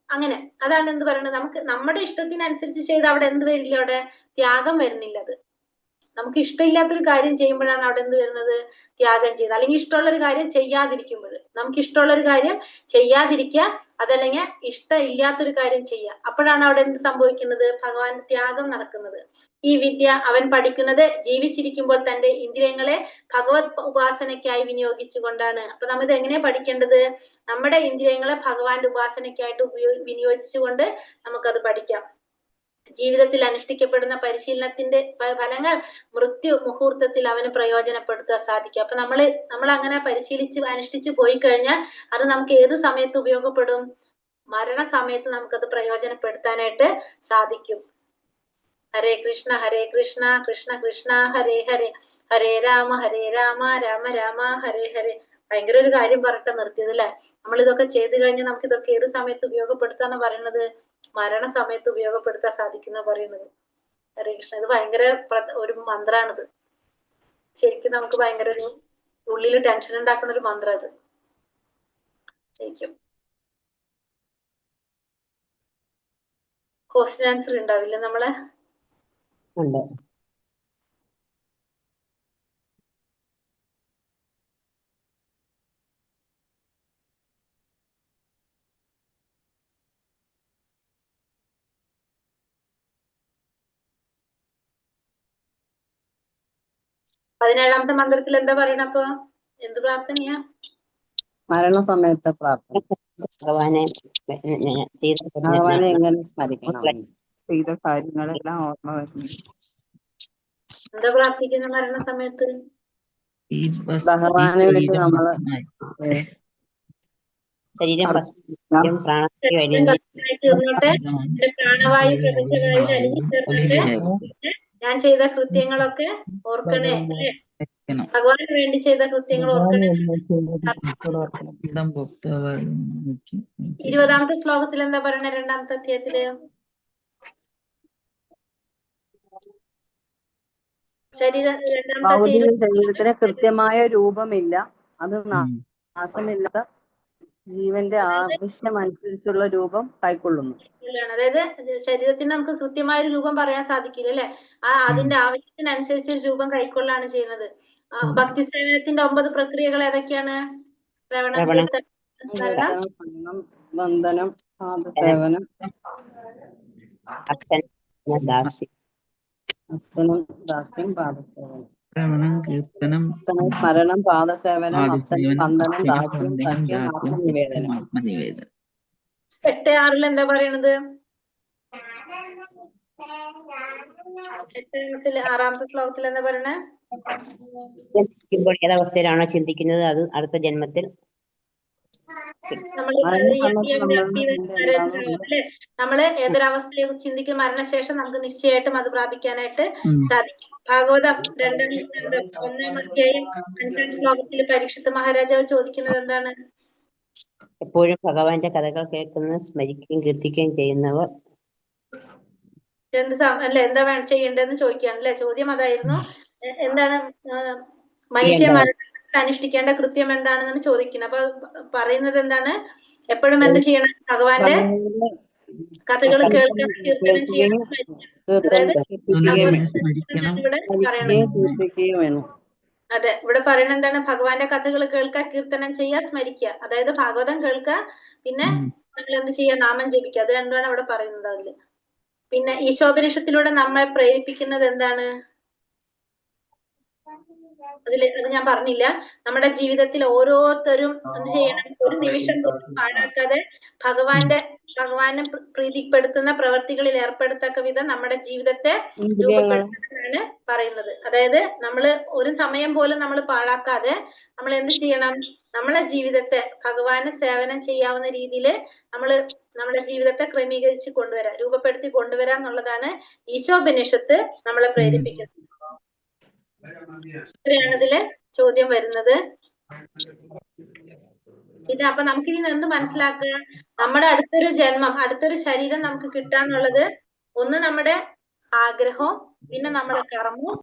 S1: അങ്ങനെ അതാണ് എന്ത് പറയുന്നത്? നമുക്ക് നമ്മുടെ ഇഷ്ടത്തിനനുസരിച്ച് ചെയ്ത് അവിടെ എന്ത് വരില്ല? അവിടെ ത്യാഗം വരുന്നില്ല. അത് നമുക്ക് ഇഷ്ടമില്ലാത്തൊരു കാര്യം ചെയ്യുമ്പോഴാണ് അവിടെ എന്ത് വരുന്നത്? ത്യാഗം ചെയ്ത്. അല്ലെങ്കിൽ ഇഷ്ടമുള്ളൊരു കാര്യം ചെയ്യാതിരിക്കുമ്പോൾ, നമുക്ക് ഇഷ്ടമുള്ളൊരു കാര്യം ചെയ്യാതിരിക്കുക, അതല്ലെങ്കിൽ ഇഷ്ടമില്ലാത്തൊരു കാര്യം ചെയ്യുക, അപ്പോഴാണ് അവിടെ എന്ത് സംഭവിക്കുന്നത്? ഭഗവാൻ ത്യാഗം നടക്കുന്നത്. ഈ വിദ്യ അവൻ പഠിക്കുന്നത് ജീവിച്ചിരിക്കുമ്പോൾ തന്റെ ഇന്ദ്രിയങ്ങളെ ഭഗവത് ഉപാസനയ്ക്കായി വിനിയോഗിച്ചുകൊണ്ടാണ്. അപ്പൊ നമ്മൾ ഇത് എങ്ങനെയാ പഠിക്കേണ്ടത്? നമ്മുടെ ഇന്ദ്രിയങ്ങളെ ഭഗവാന്റെ ഉപാസനയ്ക്കായിട്ട് വിനിയോഗിച്ചുകൊണ്ട് നമുക്കത് പഠിക്കാം. ജീവിതത്തിൽ അനുഷ്ഠിക്കപ്പെടുന്ന പരിശീലനത്തിന്റെ ഫലങ്ങൾ മൃത്യു മുഹൂർത്തത്തിൽ അവന് പ്രയോജനപ്പെടുത്താൻ സാധിക്കും. അപ്പൊ നമ്മൾ അങ്ങനെ പരിശീലിച്ച് അനുഷ്ഠിച്ചു പോയി കഴിഞ്ഞാൽ അത് നമുക്ക് ഏത് സമയത്ത് ഉപയോഗപ്പെടും? മരണസമയത്ത് നമുക്കത് പ്രയോജനപ്പെടുത്താനായിട്ട് സാധിക്കും. ഹരേ കൃഷ്ണ കൃഷ്ണ കൃഷ്ണ ഹരേ ഹരേ, ഹരേ രാമ രാമ രാമ ഹരേ ഹരേ. ഭയങ്കര ഒരു കാര്യം പറഞ്ഞിട്ട് നിർത്തിയത് അല്ലെ. നമ്മൾ ഇതൊക്കെ ചെയ്തു കഴിഞ്ഞാൽ നമുക്ക് ഇതൊക്കെ ഏത് സമയത്ത് ഉപയോഗപ്പെടുത്താന്ന് പറയുന്നത്? മരണസമയത്ത് ഉപയോഗപ്പെടുത്താൻ സാധിക്കുന്ന പറയുന്നത്. ഹരേ കൃഷ്ണ. ഇത് ഭയങ്കര ഒരു മന്ത്രാണിത്. ശരിക്കും നമുക്ക് ഭയങ്കര ഒരു ഉള്ളിൽ ടെൻഷൻ ഉണ്ടാക്കുന്ന ഒരു മന്ത്രം ഇത് ശരിക്കും. ക്വസ്റ്റ്യൻ ആൻസർ ഉണ്ടാവില്ല നമ്മളെ?
S6: ഉണ്ട്.
S1: 17ാമത്തെ മന്ത്രത്തിൽ എന്താ പറയണ അപ്പൊ? എന്ത് പ്രാർത്ഥനയാ?
S6: മരണസമയത്തെ പ്രാർത്ഥന.
S7: ഭഗവാനെ
S6: ഭഗവാനെ എങ്ങനെ സ്മരിക്കണം?
S8: ചെയ്ത കാര്യങ്ങളെല്ലാം ഓർമ്മ വരുന്നു.
S1: എന്താ പ്രാർത്ഥിക്കുന്ന മരണസമയത്ത്?
S5: ഈ
S6: ഭഗവാനെ വേണ്ടി
S5: ശരീരം
S6: നമ്മള്
S7: ശരീരം
S1: ശരീരം ഭസ്മമായി തീർന്നോട്ടെ, എന്റെ പ്രാണവായു പ്രപഞ്ചവായുവിൽ അലിഞ്ഞു ചേർന്നിട്ട് ഞാൻ ചെയ്ത കൃത്യങ്ങളൊക്കെ ഓർക്കണേ അല്ലെ? ഭഗവാന് വേണ്ടി ചെയ്ത കൃത്യങ്ങൾ ഓർക്കണേ. 20ാമത്തെ ശ്ലോകത്തിൽ എന്താ പറയണേ? 2ാമത്തെ അധ്യായത്തില്
S6: ഭൗതിക ശരീരത്തിന് കൃത്യമായ രൂപമില്ല, അത് നാശമില്ലാത്ത ജീവന്റെ ആവശ്യമനുസരിച്ചുള്ള രൂപം കൈക്കൊള്ളുന്നു.
S1: അതായത് ശരീരത്തിന് നമുക്ക് കൃത്യമായ ഒരു രൂപം പറയാൻ സാധിക്കില്ല അല്ലെ? അതിന്റെ ആവശ്യത്തിനനുസരിച്ച് രൂപം കൈക്കൊള്ളാണ് ചെയ്യുന്നത്. ഭക്തി സേവനത്തിന്റെ 9 പ്രക്രിയകൾ ഏതൊക്കെയാണ്? ശ്രവണം, കീർത്തനം, സ്മരണം,
S6: വന്ദനം, പാദസേവനം,
S7: അർച്ചനം,
S6: ദാസ്യം, പാദസേവനം.
S5: ശ്രവണം, കീർത്തനം,
S6: സ്മരണം, പാദസേവനം, അർച്ചനം, വന്ദനം, ദാസ്യം, സഖ്യം, ആത്മനിവേദനം.
S1: 8:6 എന്താ പറയണത്? 6ാമത്തെ ശ്ലോകത്തിൽ എന്താ പറയണേ?
S7: ഏതവസ്ഥയിലാണോ ചിന്തിക്കുന്നത് അത് അടുത്ത ജന്മത്തിൽ
S1: നമ്മള് ഏതൊരവസ്ഥയെ ചിന്തിക്കും മരണശേഷം നമുക്ക് നിശ്ചയമായിട്ടും അത് പ്രാപിക്കാനായിട്ട് സാധിക്കും. ഭാഗവതം 2ാം സ്കന്ധം 1-ാം അധ്യായം 5ാം ശ്ലോകത്തിൽ പരീക്ഷിത് മഹാരാജാവ് ചോദിക്കുന്നത് എന്താണ്?
S7: എപ്പോഴും ഭഗവാന്റെ കഥകൾ കേൾക്കുന്ന സ്മരിക്കുകയും കീർത്തിക്കുകയും ചെയ്യുന്നവർ
S1: എന്താ ചെയ്യേണ്ടതെന്ന് ചോദിക്കുകയാണ് അല്ലെ? ചോദ്യം അതായിരുന്നു. എന്താണ് മനുഷ്യ മരണത്തിൽ അനുഷ്ഠിക്കേണ്ട കൃത്യം എന്താണെന്നാണ് ചോദിക്കുന്നത്. അപ്പൊ പറയുന്നത് എന്താണ്? എപ്പോഴും എന്ത് ചെയ്യണം? ഭഗവാന്റെ കഥകൾ കേൾക്കണം, കീർത്തനം ചെയ്യണം, സ്മരിക്കണം. അതെ, ഇവിടെ പറയുന്നത് എന്താണ്? ഭഗവാന്റെ കഥകൾ കേൾക്കുക, കീർത്തനം ചെയ്യുക, സ്മരിക്കുക. അതായത് ഭാഗവതം കേൾക്കുക, പിന്നെ നമ്മൾ എന്ത് ചെയ്യുക? നാമം ജപിക്കുക. അത് രണ്ടുമാണ് അവിടെ പറയുന്നത്. അതില് പിന്നെ ഈശോപനിഷത്തിലൂടെ നമ്മളെ പ്രേരിപ്പിക്കുന്നത് എന്താണ്? അത് ഞാൻ പറഞ്ഞില്ല. നമ്മുടെ ജീവിതത്തിൽ ഓരോരുത്തരും എന്ത് ചെയ്യണം? ഒരു നിമിഷം പോലും പാഴാക്കാതെ ഭഗവാനെ പ്രീതിപ്പെടുത്തുന്ന പ്രവർത്തികളിൽ ഏർപ്പെടുത്തക്ക വിധം നമ്മുടെ ജീവിതത്തെ രൂപപ്പെടുത്താനാണ് പറയുന്നത്. അതായത് നമ്മള് ഒരു സമയം പോലും നമ്മൾ പാഴാക്കാതെ നമ്മൾ എന്ത് ചെയ്യണം? നമ്മളെ ജീവിതത്തെ ഭഗവാന് സേവനം ചെയ്യാവുന്ന രീതിയിൽ നമ്മുടെ ജീവിതത്തെ ക്രമീകരിച്ച് കൊണ്ടുവരാം, രൂപപ്പെടുത്തി കൊണ്ടുവരാം എന്നുള്ളതാണ് ഈശോപനിഷത്ത് നമ്മളെ പ്രേരിപ്പിക്കുന്നത്. ഇത്രയാണ് ഇതില് ചോദ്യം വരുന്നത്. അപ്പൊ നമുക്കിനി എന്ത് മനസ്സിലാക്കുക? നമ്മുടെ അടുത്തൊരു ജന്മം, അടുത്തൊരു ശരീരം നമുക്ക് കിട്ടാന്നുള്ളത് ഒന്ന് നമ്മുടെ ആഗ്രഹവും പിന്നെ നമ്മുടെ കർമ്മവും